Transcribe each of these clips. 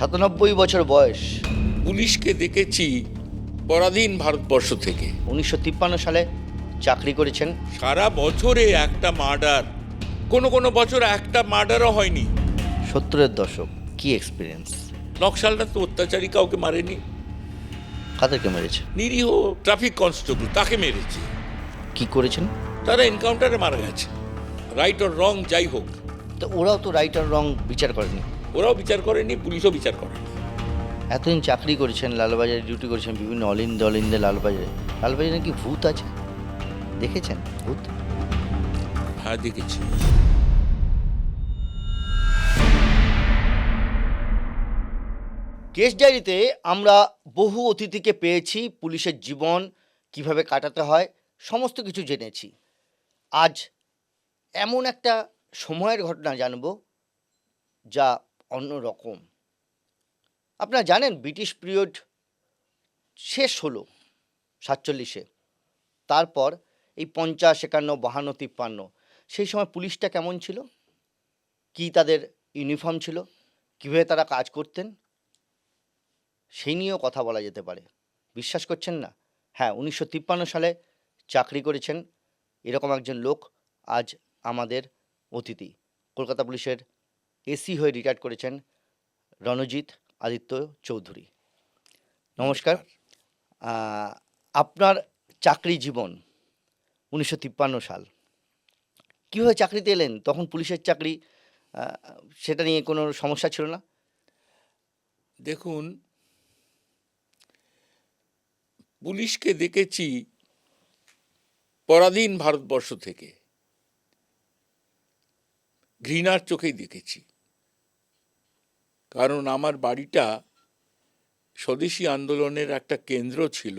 97 বছর বয়স। পুলিশকে দেখেছি পরাধীন ভারতবর্ষ থেকে। 1953 সালে চাকরি করেছেন। সারা বছরে একটা মার্ডার, কোনো বছর একটা মার্ডারও হয়নি। 70-এর দশক, কি এক্সপিরিয়েন্স? নকশালরা তো অত্যাচারী কাউকে মারেনি, কাদেরকে মেরেছে? নিরীহ ট্রাফিক কনস্টেবল তাকে মেরেছে। কি করেছেন? তারা এনকাউন্টারে মারা গেছে, রাইট অর রং যাই হোক। তো ওরাও তো রাইট আর রং বিচার করেনি। ওরাও বিচার করেনি, পুলিশও বিচার করেনি। এতদিন চাকরি করেছেন, লালবাজারে ডিউটি করেছেন, বিভিন্ন অল ইন্ডিয়া লালবাজারে। লালবাজারে কি ভূত আছে? দেখেছেন ভূত? হ্যাঁ, দেখেছি। কেস ডায়েরিতে আমরা বহু অতিথিকে পেয়েছি, পুলিশের জীবন কিভাবে কাটাতে হয় সমস্ত কিছু জেনেছি। আজ এমন একটা সময়ের ঘটনা জানব যা অন্য রকম। আপনারা জানেন ব্রিটিশ পিরিয়ড শেষ হলো 47-এ, তারপর এই 50, 51, 52, 53 সেই সময় পুলিশটা কেমন ছিল, কি তাদের ইউনিফর্ম ছিল, কীভাবে তারা কাজ করতেন, সেই নিয়েও কথা বলা যেতে পারে। বিশ্বাস করছেন না? হ্যাঁ, 1953 সালে চাকরি করেছেন এরকম একজন লোক আজ আমাদের অতিথি। কলকাতা পুলিশের এসি হয়ে রিটায়ার করেছেন রণজিৎ আদিত্য চৌধুরী। নমস্কার। আপনার চাকরি জীবন 1953 সাল, কীভাবে চাকরিতে এলেন? তখন পুলিশের চাকরি, সেটা নিয়ে কোনো সমস্যা ছিল না? দেখুন, পুলিশকে দেখেছি পরাধীন ভারতবর্ষ থেকে, ঘৃণার চোখেই দেখেছি। কারণ আমার বাড়িটা স্বদেশী আন্দোলনের একটা কেন্দ্র ছিল।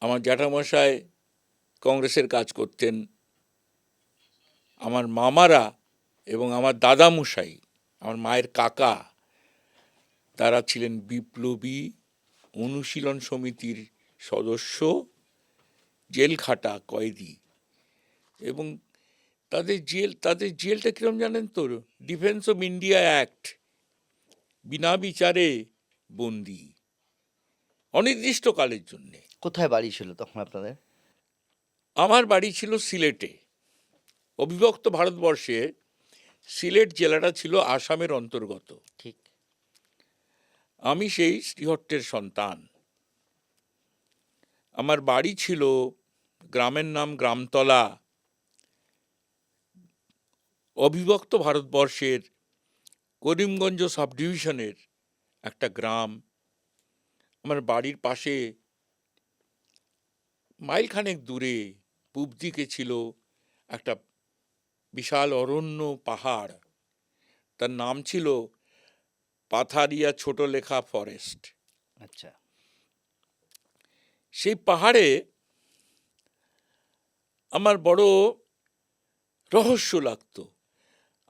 আমার জ্যাঠামশাই কংগ্রেসের কাজ করতেন, আমার মামারা এবং আমার দাদামশাই, আমার মায়ের কাকা, তারা ছিলেন বিপ্লবী অনুশীলন সমিতির সদস্য, জেলখাটা কয়েদি। এবং তাদের জেলটা কিরম জানেন তো? ডিফেন্স অফ ইন্ডিয়া অ্যাক্ট, বিনা বিচারে বন্দি, অনির্দিষ্টকালের জন্যে। কোথায় বাড়ি ছিল তখন আপনাদের? আমার বাড়ি ছিল সিলেটে। অবিভক্ত ভারতবর্ষে সিলেট জেলাটা ছিল আসামের অন্তর্গত। ঠিক। আমি সেই শ্রীহট্টের সন্তান। আমার বাড়ি ছিল, গ্রামের নাম গ্রামতলা, অবিভক্ত ভারতবর্ষের করিমগঞ্জ সাব ডিভিশনের একটা গ্রাম। আমার বাড়ির পাশে মাইলখানেক দূরে পূব দিকে ছিল একটা বিশাল অরণ্য পাহাড়, তার নাম ছিল পাথারিয়া ছোটলেখা ফরেস্ট। আচ্ছা। সেই পাহাড়ে আমার বড় রহস্য লাগতো।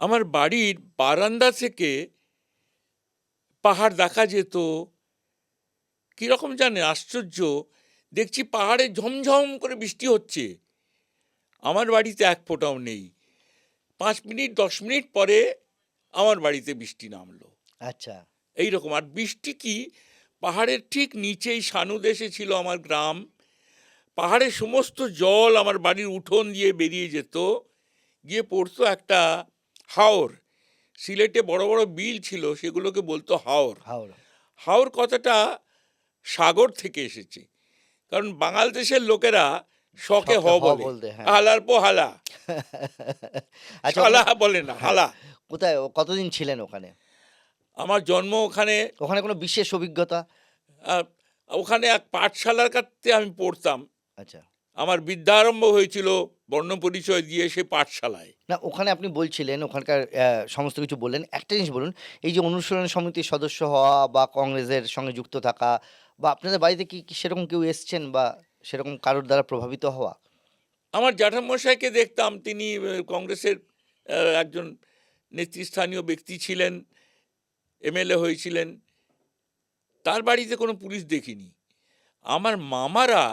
আমার বাড়ির বারান্দা থেকে পাহাড় দেখা যেত। কীরকম জানে, আশ্চর্য, দেখছি পাহাড়ে ঝমঝম করে বৃষ্টি হচ্ছে, আমার বাড়িতে এক ফোঁটাও নেই। 5 মিনিট 10 মিনিট পরে আমার বাড়িতে বৃষ্টি নামলো। আচ্ছা। এইরকম। আর বৃষ্টি কি, পাহাড়ের ঠিক নিচেই সানুদেশে ছিল আমার গ্রাম। পাহাড়ের সমস্ত জল আমার বাড়ির উঠোন দিয়ে বেরিয়ে যেত, গিয়ে পড়তো একটা হাওর। সিলেটে বড় বড় বিল ছিল, সেগুলোকে বলতো হাওর। হাওর কথাটা সাগর থেকে এসেছে, কারণ বাংলাদেশের লোকেরা শখে হ বলে, হালার পো হালা, হালা বলে না, হালা। কোথায়, কতদিন ছিলেন ওখানে? আমার জন্ম ওখানে। ওখানে কোনো বিশেষ অভিজ্ঞতা? ওখানে এক পাঠশালার কাছে আমি পড়তাম। আচ্ছা। আমার বিদ্যারম্ভ হয়েছিল বর্ণ পরিচয় দিয়ে সে পাঠশালায়। না, ওখানে আপনি বলছিলেন ওখানকার সমস্ত কিছু বললেন, একটা জিনিস বলুন, এই যে অনুশীলন সমিতির সদস্য হওয়া বা কংগ্রেসের সঙ্গে যুক্ত থাকা, বা আপনাদের বাড়িতে কি সেরকম কেউ এসছেন বা সেরকম কারোর দ্বারা প্রভাবিত হওয়া? আমার জ্যাঠামশাইকে দেখতাম, তিনি কংগ্রেসের একজন নেতৃস্থানীয় ব্যক্তি ছিলেন, এমএলএ হয়েছিলেন। তার বাড়িতে কোনো পুলিশ দেখিনি। আমার মামারা,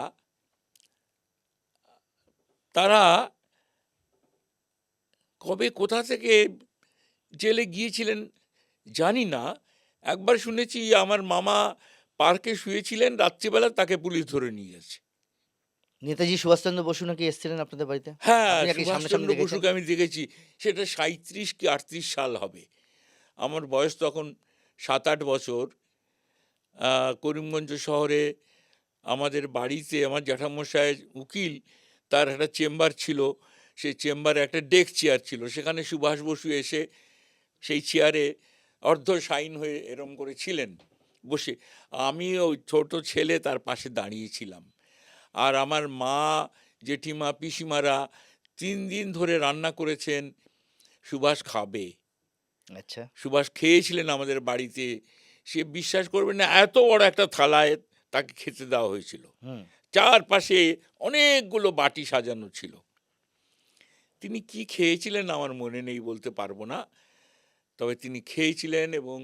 তারা কবে কোথা থেকে জেলে গিয়েছিলেন জানি না, একবার শুনেছি আমার মামা পার্কে শুয়েছিলেন, রাত্রিবেলা তাকে পুলিশ ধরে নিয়ে গেছে। নেতাজি সুভাষচন্দ্র বসু নাকি এসেছিলেন আপনাদের বাড়িতে? হ্যাঁ, আপনি নাকি সামনাসামনি সুভাষচন্দ্র দেখেছেন? বসুকে আমি দেখেছি। সেটা ৩৭ কি ৩৮ সাল হবে। আমার বয়স তখন ৭-৮ বছর। করিমগঞ্জ শহরে আমাদের বাড়িতে আমার জ্যাঠামশায়ের উকিল, তার একটা চেম্বার ছিল। সেই চেম্বারে একটা ডেস্ক চেয়ার ছিল। সেখানে সুভাষ বসু এসে সেই চেয়ারে অর্ধ শায়িন হয়ে এরম করে ছিলেন বসে। আমি ওই ছোট ছেলে তার পাশে দাঁড়িয়েছিলাম। আর আমার মা, জেঠিমা, পিসিমারা ৩ দিন ধরে রান্না করেছেন, সুভাষ খাবে। আচ্ছা। সুভাষ খেয়েছিলেন আমাদের বাড়িতে। সে বিশ্বাস করবেন না, এত বড় একটা থালায় তাকে খেতে দেওয়া হয়েছিল। হুম। চারপাশে অনেকগুলো বাটি সাজানো ছিল। তিনি কি খেয়েছিলেন আমার মনে নেই, বলতে পারবো না। তবে তিনি খেয়েছিলেন এবং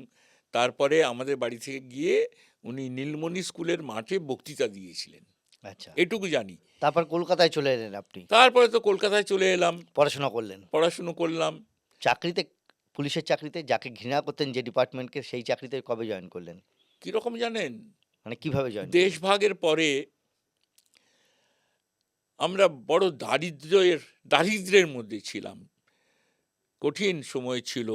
তারপরে আমাদের বাড়ি থেকে গিয়ে উনি নীলমণি স্কুলের মাঠে বক্তৃতা দিয়েছিলেন, আচ্ছা। এটুকু জানি। তারপর কলকাতায় চলে এলেন আপনি। তারপরে তো কলকাতায় চলে এলাম, পড়াশোনা করলেন। পড়াশুনো করলাম। চাকরিতে, পুলিশের চাকরিতে যাকে ঘৃণা করতেন যে ডিপার্টমেন্টকে, সেই চাকরিতে কবে জয়েন করলেন? কীরকম জানেন, মানে কিভাবে জয়েন করলেন? দেশভাগের পরে আমরা বড় দারিদ্র্যের মধ্যে ছিলাম, কঠিন সময় ছিল।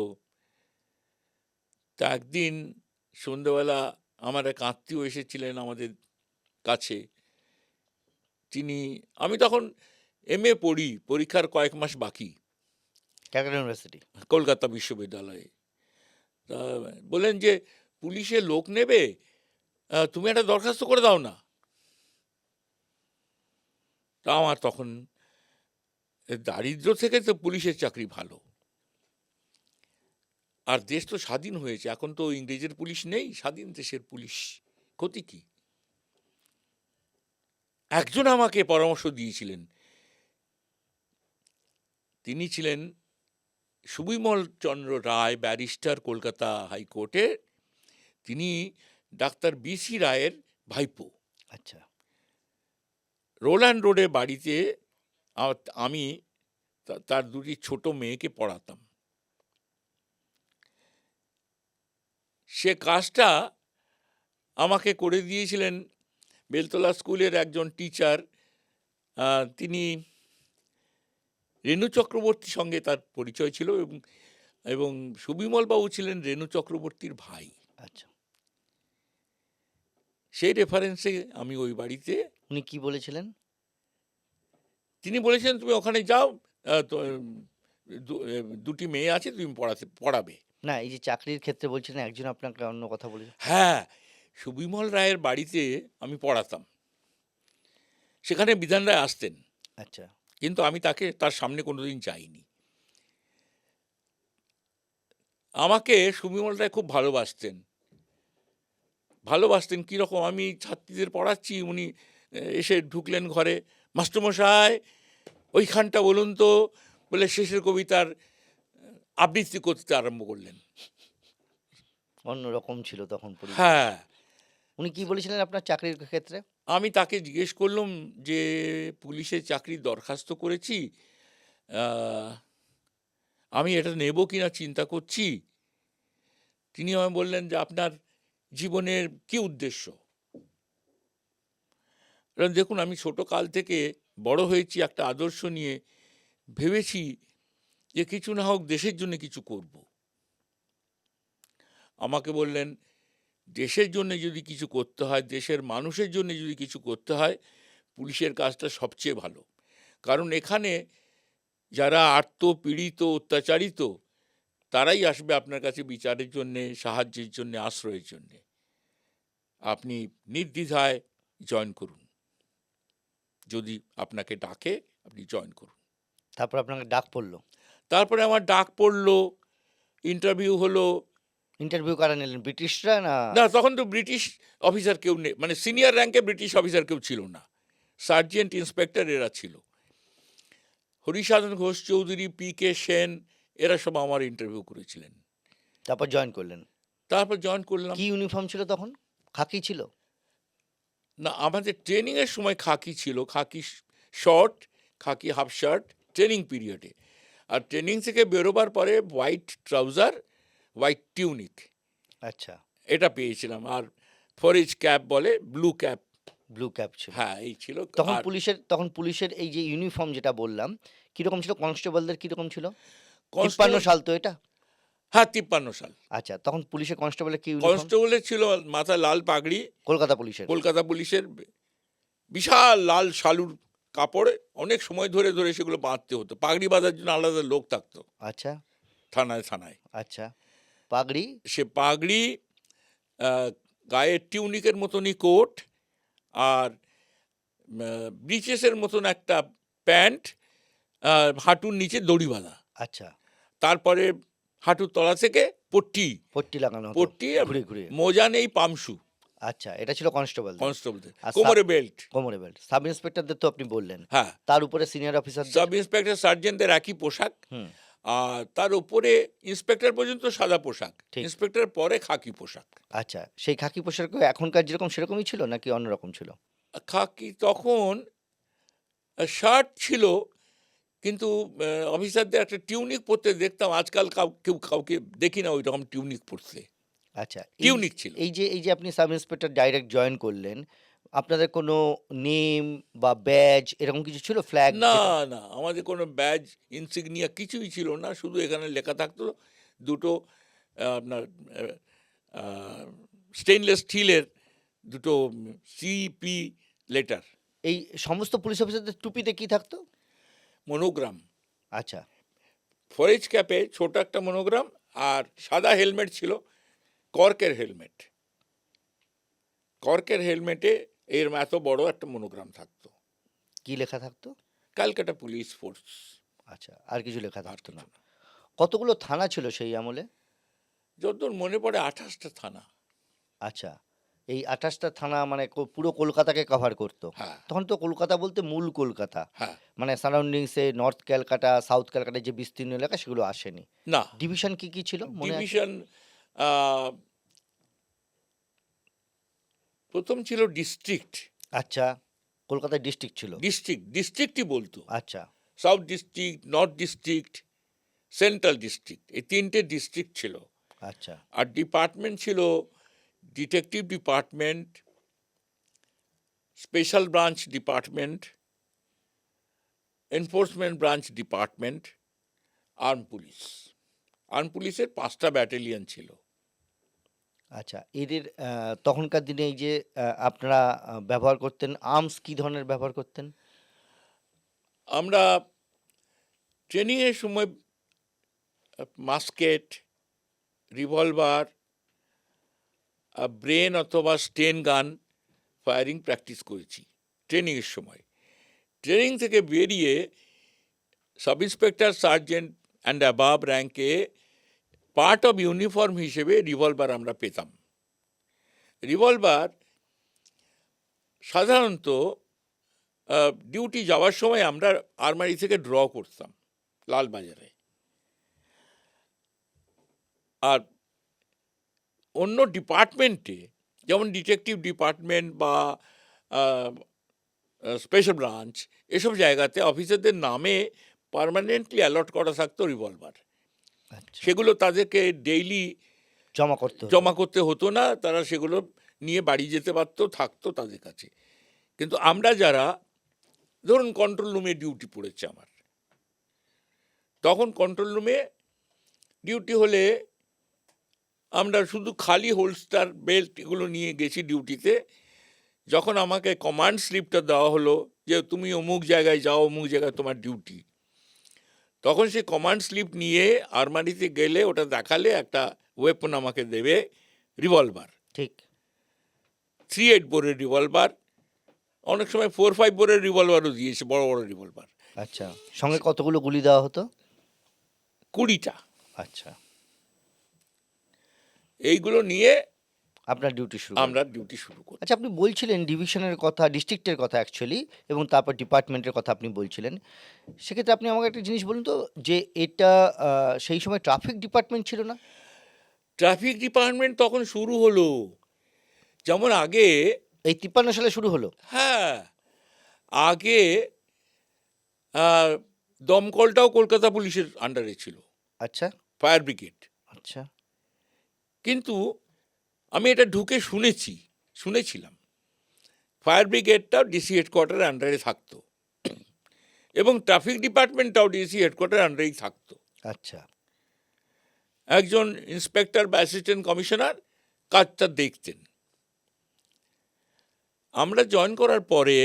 তা একদিন সন্ধ্যেবেলা আমার এক আত্মীয় এসেছিলেন আমাদের কাছে। আমি তখন MA পড়ি, পরীক্ষার কয়েক মাস বাকি, ক্যালকাটা ইউনিভার্সিটি। কলকাতা বিশ্ববিদ্যালয়ে। তা বললেন যে পুলিশে লোক নেবে, তুমি একটা দরখাস্ত করে দাও না। তা আমার তখন দারিদ্র থেকে তো পুলিশের চাকরি ভালো, আর দেশ তো স্বাধীন হয়েছে, এখন তো ইংরেজের পুলিশ নেই, স্বাধীন দেশের পুলিশ, ক্ষতি কি? একজন আমাকে পরামর্শ দিয়েছিলেন, তিনি ছিলেন সুবিমল চন্দ্র রায়, ব্যারিস্টার, কলকাতা হাইকোর্টে। তিনি ডাক্তার BC রায়ের ভাইপো। আচ্ছা। রোল্যান্ড রোডে বাড়িতে আমি তার দুটি ছোট মেয়েকে পড়াতাম। সে কাজটা আমাকে করে দিয়েছিলেন বেলতলা স্কুলের একজন টিচার। তিনি রেণু চক্রবর্তীর সঙ্গে তার পরিচয় ছিল, এবং সুবিমলবাবু ছিলেন রেণু চক্রবর্তীর ভাই। আচ্ছা। সেই রেফারেন্সে আমি ওই বাড়িতে, উনি কি বলেছিলেন? তিনি বলেছেন তুমি ওখানে যাও, দুটি মেয়ে আছে, তুমি পড়াবে। না, এই যে চাকরির ক্ষেত্রে বলছিলেন, একজন আপনাকে অন্য কথা বলেছে। হ্যাঁ, সুবিমল রায়ের বাড়িতে আমি পড়াতাম, সেখানে বিধান রায় আসতেন, আচ্ছা। কিন্তু আমি তার সামনে কোনোদিন যাইনি। আমাকে সুবিমল রায় খুব ভালোবাসতেন। কীরকম, আমি ছাত্রীদের পড়াচ্ছি, উনি এসে ঢুকলেন ঘরে, মাস্টারমশাই ওইখানটা বলুন তো, বলে শেষের কবিতার আবৃত্তি করতে আরম্ভ করলেন। অন্যরকম ছিল তখন পরিবেশ। হ্যাঁ, উনি কি বলেছিলেন আপনার চাকরির ক্ষেত্রে? আমি তাকে জিজ্ঞেস করলাম যে পুলিশের চাকরির দরখাস্ত করেছি, আমি এটা নেব কিনা চিন্তা করছি। তিনি আমায় বললেন যে আপনার জীবনের কি উদ্দেশ্য? দেখুন, আমি ছোট কাল থেকে বড় হয়েছি একটা আদর্শ নিয়ে, ভেবেছি যে কিছু না হোক দেশের জন্য কিছু করব। আমাকে বললেন দেশের জন্য যদি কিছু করতে হয়, দেশের মানুষের জন্য যদি কিছু করতে হয়, পুলিশের কাজটা সবচেয়ে ভালো। কারণ এখানে যারা আর্তপীড়িত, অত্যাচারিত, তারাই আসবে আপনার কাছে বিচারের জন্যে, সাহায্যের জন্যে, আশ্রয়ের জন্যে। আপনি নির্দ্বিধায় জয়েন করুন, যদি আপনাকে ডাকে আপনি জয়েন করুন। তারপর আপনাকে ডাক পড়লো? তারপরে আমার ডাক পড়লো, ইন্টারভিউ হলো। ইন্টারভিউ কারা নিলেন, ব্রিটিশরা না? না, তখন তো ব্রিটিশ অফিসার কেউ নেই, মানে সিনিয়র র্যাঙ্কে ব্রিটিশ অফিসার কেউ ছিল না, সার্জেন্ট, ইন্সপেক্টর এরা ছিল। হরিসাধন ঘোষ চৌধুরী, PK সেন, এরা সব আমার ইন্টারভিউ করেছিলেন। তারপর জয়েন করলেন? তারপর জয়েন করলাম। কি ইউনিফর্ম ছিল তখন? খাকি ছিল? না, আমাদের ট্রেনিংয়ের সময় খাকি ছিল, খাকি শর্ট, খাকি হাফ শার্ট ট্রেনিং পিরিয়ডে। আর ট্রেনিং থেকে বেরোবার পরে হোয়াইট ট্রাউজার, হোয়াইট টিউনিক, আচ্ছা, এটা পেয়েছিলাম। আর ফরেজ ক্যাপ বলে, ব্লু ক্যাপ, ব্লু ক্যাপ ছিল। হ্যাঁ এই ছিল। তখন আর পুলিশের এই যে ইউনিফর্ম যেটা বললাম, কিরকম ছিল? কনস্টেবলদের কিরকম ছিল? 53 কনস্টেবল, সাল তো এটা? হ্যাঁ 53 সাল। আচ্ছা, তখন পুলিশের কনস্টেবলের কি ইউনিফর্ম? কনস্টেবলের ছিল মাথায় লাল পাগড়ি, কলকাতা পুলিশের? কলকাতা পুলিশের বিশাল লাল শালুর কাপড়ে অনেক সময় ধরে ধরে সেগুলো বাঁধতে হতো, পাগড়ি বাঁধার জন্য আলাদা লোক থাকতো আচ্ছা, থানায় থানায়। আচ্ছা। পাগড়ি? সে পাগড়ি, গায়ে টিউনিকের মতনই কোট, আর ব্রিচেসের মতন একটা প্যান্ট, হাঁটুর নিচে দড়ি বাঁধা, আচ্ছা, তারপরে হাঁটুর তলা থেকে পট্টি, পট্টি লাগানো হতো পট্টি, ঘুরে, ঘুরে। মোজা নেই, পামশু আচ্ছা, এটা ছিল কনস্টেবল। কনস্টেবলদের, আর কোমরে বেল্ট। কোমরে বেল্ট। সাব ইন্সপেক্টরদের তো আপনি বললেন। হ্যাঁ, তার উপরে সিনিয়র অফিসারদের? সাব ইন্সপেক্টর সার্জেন্টদের একই পোশাক, হুম, আর তার উপরে ইন্সপেক্টর পর্যন্ত সাদা পোশাক, ঠিক। ইন্সপেক্টর পরে খাকি পোশাক। আচ্ছা, সেই খাকি পোশাক এখনকার যেরকম সেরকমই ছিল নাকি অন্যরকম ছিল? খাকি তখন শার্ট ছিল, কিন্তু অফিসারদের একটা টিউনিক পরতে দেখতাম, আজকাল কেউ কাউকে দেখি না ওই রকম টিউনিক পরতে, আচ্ছা, টিউনিক ছিল। এই যে আপনি সাব ইন্সপেক্টর ডাইরেক্ট জয়েন করলেন, আপনাদের কোনো নেম বা ব্যাজ এরকম কিছু ছিল? ফ্ল্যাগ? না না, আমাদের কোনো ব্যাজ ইনসিগনিয়া কিছুই ছিল না, শুধু এখানে লেখা থাকতো দুটো আপনার স্টেইনলেস স্টিলের দুটো সিপি লেটার, এই সমস্ত পুলিশ অফিসারদের টুপিতে কি থাকতো? মনোগ্রাম। আচ্ছা, ফরেজ ক্যাপে ছোট একটা মনোগ্রাম, আর সাদা হেলমেট ছিল, কর্কের হেলমেট, কর্কের হেলমেটে এর এত বড় একটা মনোগ্রাম থাকতো, কি লেখা থাকতো? Calcutta police force. আচ্ছা, আর কিছু লেখা আর থাকতো না। কিছু না। কতগুলো থানা ছিল সেই আমলে? যতদূর মনে পড়ে 28টা থানা। আচ্ছা, এই 28টা থানা মানে পুরো কলকাতাকে কভার করতো? হ্যাঁ তখন তো কলকাতা বলতে মূল কলকাতা, হ্যাঁ। মানে সারাউন্ডিংসে নর্থ ক্যালকাটা, সাউথ ক্যালকাটার যে বিস্তীর্ণ এলাকা সেগুলো আসেনি। না, ডিভিশন কি কি ছিল মনে আছে? ডিভিশন প্রথম ছিল ডিস্ট্রিক্ট। আচ্ছা, কলকাতায় ডিস্ট্রিক্ট ছিল? ডিস্ট্রিক্টই বলতো, আচ্ছা, south district, north district, central district, এই তিনটে ডিস্ট্রিক্ট ছিল। আচ্ছা, আর ডিপার্টমেন্ট ছিল detective department, special branch department, enforcement branch department, arm police. Arm পুলিশের 5টা ব্যাটালিয়ন ছিল। আচ্ছা। এদের তখনকার দিনে এই যে আপনারা ব্যবহার করতেন আর্মস, কি ধরনের ব্যবহার করতেন? আমরা ট্রেনিংয়ের সময় মাস্কেট, রিভলভার, ব্রেন অথবা স্টেন গান ফায়ারিং প্র্যাকটিস করেছি ট্রেনিংয়ের সময়। ট্রেনিং থেকে বেরিয়ে sub inspector sergeant and above র্যাঙ্কে পার্ট অফ ইউনিফর্ম হিসেবে রিভলভার আমরা পেতাম। রিভলভার সাধারণত ডিউটি যাওয়ার সময় আমরা আলমারি থেকে ড্র করতাম লালবাজারে। আর অন্য ডিপার্টমেন্টে, যেমন ডিটেকটিভ ডিপার্টমেন্ট বা স্পেশাল ব্রাঞ্চ, এসব জায়গাতে অফিসারদের নামে পার্মানেন্টলি অ্যালট করা থাকতো রিভলভার। আচ্ছা, সেগুলো তাদেরকে ডেইলি জমা করতে হতো? জমা করতে হতো না, তারা সেগুলো নিয়ে বাড়ি যেতে পারতো, থাকতো তাদের কাছে। কিন্তু আমরা যারা, ধরুন কন্ট্রোল রুমে ডিউটি পড়েছে আমার, তখন কন্ট্রোল রুমে ডিউটি হলে আমরা শুধু খালি হোলস্টার, বেল্ট এগুলো নিয়ে গেছি ডিউটিতে। যখন আমাকে কমান্ড স্লিপটা দেওয়া হলো যে তুমি অমুক জায়গায় যাও, অমুক জায়গায় তোমার ডিউটি, তখন সে কমান্ড স্লিপ নিয়ে আলমারিতে গেলে ওটা দেখালে একটা ওয়েপন আমাকে দেবে, রিভলভার। ঠিক। 3-8 বোরের রিভলভার, অনেক সময় 4-5 বোরের রিভলভারও দিয়েছে, বড় বড় রিভলভার। আচ্ছা, সঙ্গে কতগুলো গুলি দেওয়া হতো? 20টা। আচ্ছা, এইগুলো নিয়ে আপনার ডিউটি শুরু আমরা ডিউটি শুরু করি। আচ্ছা, আপনি বলছিলেন ডিভিশনের কথা, ডিস্ট্রিক্টের কথা অ্যাকচুয়ালি, এবং তারপর ডিপার্টমেন্টের কথা আপনি বলছিলেন। সেক্ষেত্রে আপনি আমাকে একটা জিনিস বলুন তো, যে এটা সেই সময় ট্রাফিক ডিপার্টমেন্ট ছিল না? ট্রাফিক ডিপার্টমেন্ট তখন শুরু হলো, যেমন আগে, এই 53 সালে শুরু হলো? হ্যাঁ, আগে দমকলটাও কলকাতা পুলিশের আন্ডারে ছিল, আচ্ছা, ফায়ার ব্রিগেড। আচ্ছা, কিন্তু আমি এটা ঢুকে শুনেছিলাম ফায়ার ব্রিগেডটাও ডিসি হেডকোয়ার্টারের আন্ডারে থাকতো এবং ট্রাফিক ডিপার্টমেন্টটাও ডিসি হেডকোয়ার্টারের আন্ডারেই থাকতো। আচ্ছা, একজন ইন্সপেক্টর বা অ্যাসিস্ট্যান্ট কমিশনার কাজটা দেখতেন। আমরা জয়েন করার পরে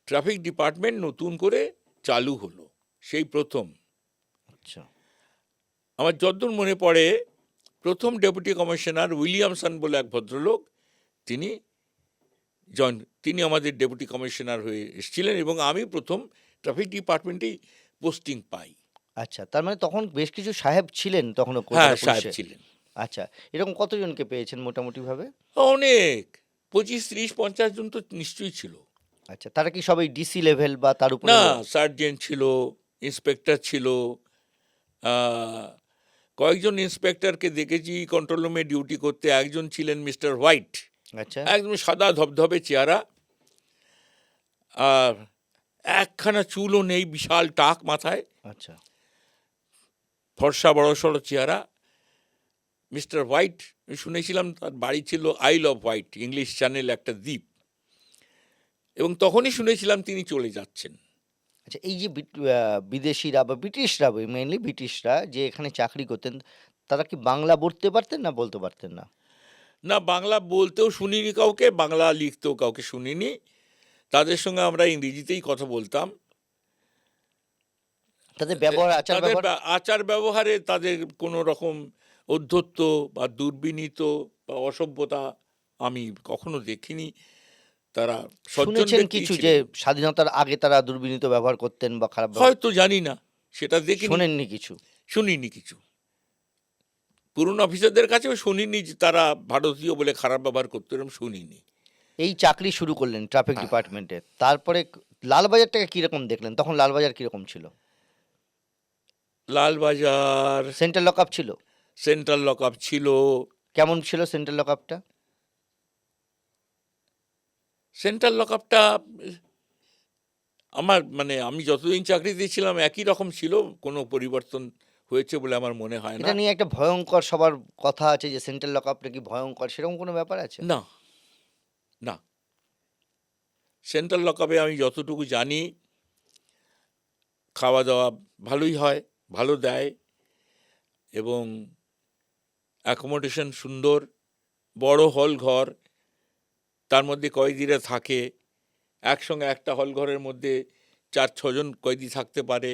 ট্রাফিক ডিপার্টমেন্ট নতুন করে চালু হলো, সেই প্রথম। আচ্ছা, আমার যতদূর মনে পড়ে প্রথম ডেপুটি কমিশনার উইলিয়ামসন বলে এক ভদ্রলোক, তিনি তিনি আমাদের ডেপুটি কমিশনার হয়ে এসেছিলেন এবং আমি প্রথম ট্রাফিক ডিপার্টমেন্টেই পোস্টিং পাই। আচ্ছা। তার মানে তখন বেশ কিছু সাহেব ছিলেন তখনও হ্যাঁ, কলকাতা সাহেব পুলিশে? ছিলেন আচ্ছা, এরকম কতজনকে পেয়েছেন মোটামুটিভাবে? অনেক, 25, 30, 50 জন তো নিশ্চয়ই ছিল। আচ্ছা, তারা কি সবাই ডিসি লেভেল বা তার উপরে? না, সার্জেন্ট ছিল, ইন্সপেক্টর ছিল, আহ, কয়েকজন ইন্সপেক্টরকে দেখেছি কন্ট্রোল রুমে ডিউটি করতে। একজন ছিলেন মিস্টার হোয়াইট, আচ্ছা, একদম সাদা ধবধবে চেহারা, আর একখানা চুলও নেই, বিশাল টাক মাথায়, আচ্ছা, ফর্সা বড় সড়ো চেহারা। মিস্টার হোয়াইট, শুনেছিলাম তার বাড়ি ছিল আইল অফ হোয়াইট, ইংলিশ চ্যানেল একটা দ্বীপ, এবং তখনই শুনেছিলাম তিনি চলে যাচ্ছেন। আচ্ছা। এই যে বিদেশিরা বা ব্রিটিশরা, মেইনলি ব্রিটিশরা যে এখানে চাকরি করতেন, তারা কি বাংলা বলতে পারতেন না বলতে পারতেন না? না, বাংলা বলতেও শুনিনি কাউকে, বাংলা লিখতেও কাউকে শুনিনি। তাদের সঙ্গে আমরা ইংরেজিতেই কথা বলতাম। তাদের ব্যবহার, আচার তাদের ব্যবহার? আচার ব্যবহারে তাদের কোনো রকম ঔদ্ধত্য বা দুর্বিনীত বা অসভ্যতা আমি কখনো দেখিনি। তারা সজ্জন শুনেছেন ব্যক্তি কিছু যে ছিলেন। স্বাধীনতার আগে তারা দুর্বিনীত ব্যবহার করতেন বা খারাপ ব্যবহার? হয়তো জানি না, সেটা দেখিনি, শোনেননি কিছু? শুনিনি কিছু। পুরনো অফিসারদের কাছেও শুনিনি যে তারা ভারতীয় বলে খারাপ ব্যবহার করতো, এরকম শুনিনি। এই চাকরি শুরু করলেন ট্রাফিক হ্যাঁ। ডিপার্টমেন্টে, তারপরে লালবাজারটাকে কিরকম দেখলেন? তখন লালবাজার কিরকম ছিল? লালবাজার সেন্ট্রাল লকআপ ছিল? সেন্ট্রাল লকআপ ছিল। কেমন ছিল সেন্ট্রাল লকআপটা? সেন্ট্রাল লকআপটা আমার মানে আমি যতদিন চাকরিতে ছিলাম একই রকম ছিল, কোনো পরিবর্তন হয়েছে বলে আমার মনে হয় না। এটা নিয়ে একটা ভয়ঙ্কর সবার কথা আছে যে সেন্ট্রাল লকআপটা কি ভয়ঙ্কর, সেরকম কোনো ব্যাপার আছে? না, না, সেন্ট্রাল লকআপে আমি যতটুকু জানি খাওয়া দাওয়া ভালোই হয়, ভালো দেয়, এবং অ্যাকোমোডেশন সুন্দর, বড় হল ঘর, তার মধ্যে কয়েদিরা থাকে একসঙ্গে। একটা হল ঘরের মধ্যে 4-6 জন কয়েদি থাকতে পারে,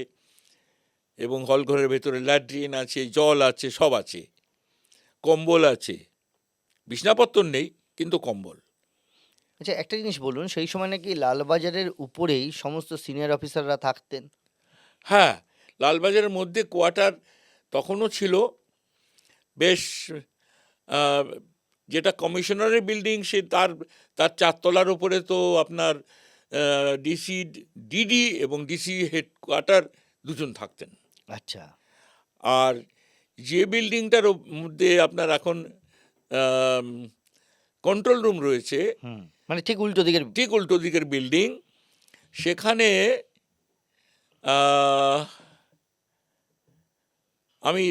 এবং হল ঘরের ভেতরে ল্যাট্রিন আছে, জল আছে, সব আছে, কম্বল আছে। বিছনাপত্তর নেই, কিন্তু কম্বল। আচ্ছা, একটা জিনিস বলুন, সেই সময় নাকি লালবাজারের উপরেই সমস্ত সিনিয়র অফিসাররা থাকতেন? হ্যাঁ, লালবাজারের মধ্যে কোয়ার্টার তখনও ছিল বেশ, আহ, যেটা কমিশনারের বিল্ডিং, সে তার তার 4 তলার উপরে তো আপনার ডিসি, ডিডি এবং ডিসি হেডকোয়ার্টার দুজন থাকতেন। আচ্ছা, আর যে বিল্ডিংটার মধ্যে আপনার এখন কন্ট্রোল রুম রয়েছে, হুম, মানে ঠিক উল্টো দিকের? ঠিক উল্টো দিকের বিল্ডিং, সেখানে আহ, আমি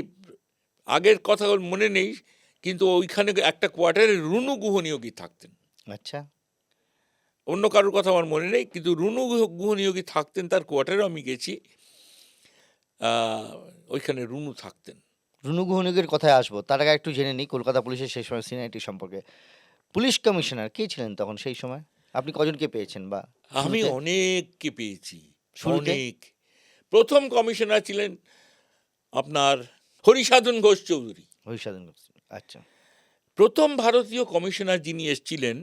আগের কথা মনে নেই, কিন্তু ওইখানে একটা কোয়ার্টারে রুনু গুহ নিয়োগী থাকতেন। আচ্ছা, অন্য কারোর কথা আমার মনে নেই, কিন্তু রুনু গুহ নিয়োগী থাকতেন, তার কোয়ার্টারেও আমি গেছি। ওইখানে রুনু থাকতেন। রুনু গুহনিকের কথায় আসবো, তার আগে একটু জেনে নিই কলকাতা পুলিশের সেই সময় সিনিয়রিটি সম্পর্কে। পুলিশ কমিশনার কে ছিলেন তখন সেই সময়? আপনি কজনকে পেয়েছেন বা আমি শুরুতে? অনেককে পেয়েছি, শুরুতে? অনেক। প্রথম কমিশনার ছিলেন আপনার হরিসাধন ঘোষ চৌধুরী। হরিসাধন ঘোষ। আচ্ছা, প্রথম ভারতীয় কমিশনার যিনি এসেছিলেন,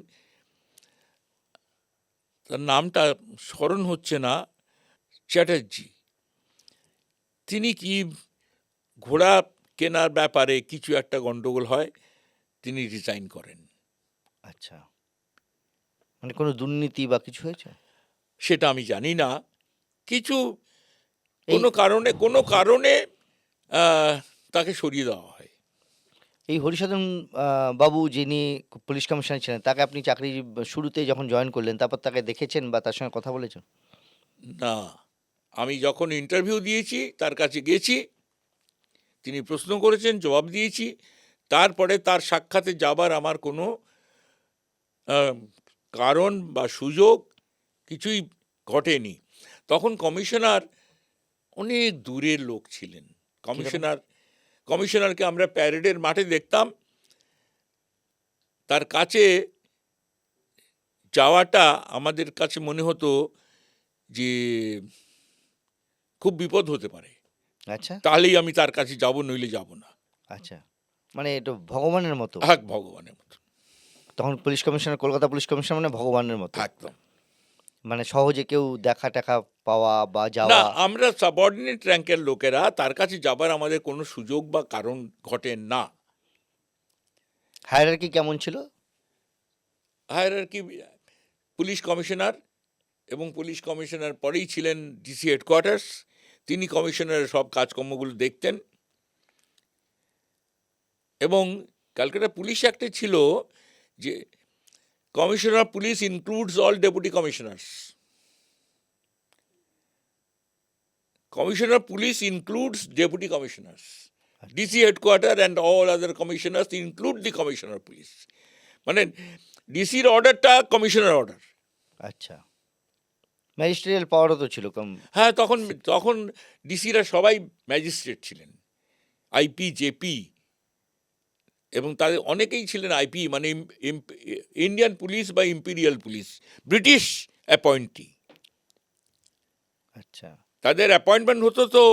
তার নামটা স্মরণ হচ্ছে না, চ্যাটার্জি। তিনি কি ঘোড়া কেনার ব্যাপারে কিছু একটা গন্ডগোল হয়, তিনি রিজাইন করেন। আচ্ছা, মানে কোনো দুর্নীতি বা কিছু হয়েছে? সেটা আমি জানি না। কিছু এই কোনো কারণে তাকে সরিয়ে দেওয়া হয়। এই হরিসাধন বাবু যিনি পুলিশ কমিশনার ছিলেন, তাকে আপনি চাকরি শুরুতে যখন জয়েন করলেন, তারপর তাকে দেখেছেন বা তার সঙ্গে কথা বলেছেন? না, আমি যখন ইন্টারভিউ দিয়েছি তার কাছে গেছি, তিনি প্রশ্ন করেছেন, জবাব দিয়েছি, তারপরে তার সাক্ষাতে যাবার আমার কোনো কারণ বা সুযোগ কিছুই ঘটেনি। তখন কমিশনার অনেক দূরের লোক ছিলেন। কমিশনারকে আমরা প্যারেডের মাঠে দেখতাম, তার কাছে যাওয়াটা আমাদের কাছে মনে হতো যে খুব বিপদ হতে পারে, আচ্ছা তাহলেই আমি তার কাছে যাব, নইলে যাব না। আচ্ছা, মানে এটা ভগবানের মতো। এক ভগবানের মতো, তখন police commissioner, Kolkata police commissioner মানে ভগবানের মতো। একদম। মানে সহজে কেউ দেখা টাকা পাওয়া বা না, যাওয়া। আমরা সাবঅর্ডিনেট র্যাঙ্কের লোকেরা তার কাছে যাবার আমাদের কোনো সুযোগ বা কারণ ঘটে না। হায়ারার্কি কেমন ছিল? হায়ারার্কি, পুলিশ কমিশনার এবং পুলিশ কমিশনার পরেই ছিলেন ডিসি হেডকোয়ার্টার্স। তিনি কমিশনারের সব কাজকর্মগুলো দেখতেন। এবং ক্যালকাটা পুলিশ অ্যাক্টে ছিল যে commissioner police includes all deputy commissioners. Commissioner Police includes Deputy Commissioners. DC Headquarter and all other commissioners include the Commissioner Police. মানে ডিসির অর্ডারটা কমিশনার অর্ডার। আচ্ছা, ম্যাজিস্ট্রিয়াল পাওয়ারও তো ছিল কম। হ্যাঁ, তখন ডিসিরা সবাই ম্যাজিস্ট্রেট ছিলেন, আইপি, জেপি, এবং তাদের অনেকেই ছিলেন আইপি, মানে ইন্ডিয়ান পুলিশ বা ইম্পিরিয়াল পুলিশ, ব্রিটিশ অ্যাপয়েন্টি। আচ্ছা তাদের অ্যাপয়েন্টমেন্ট হতো তো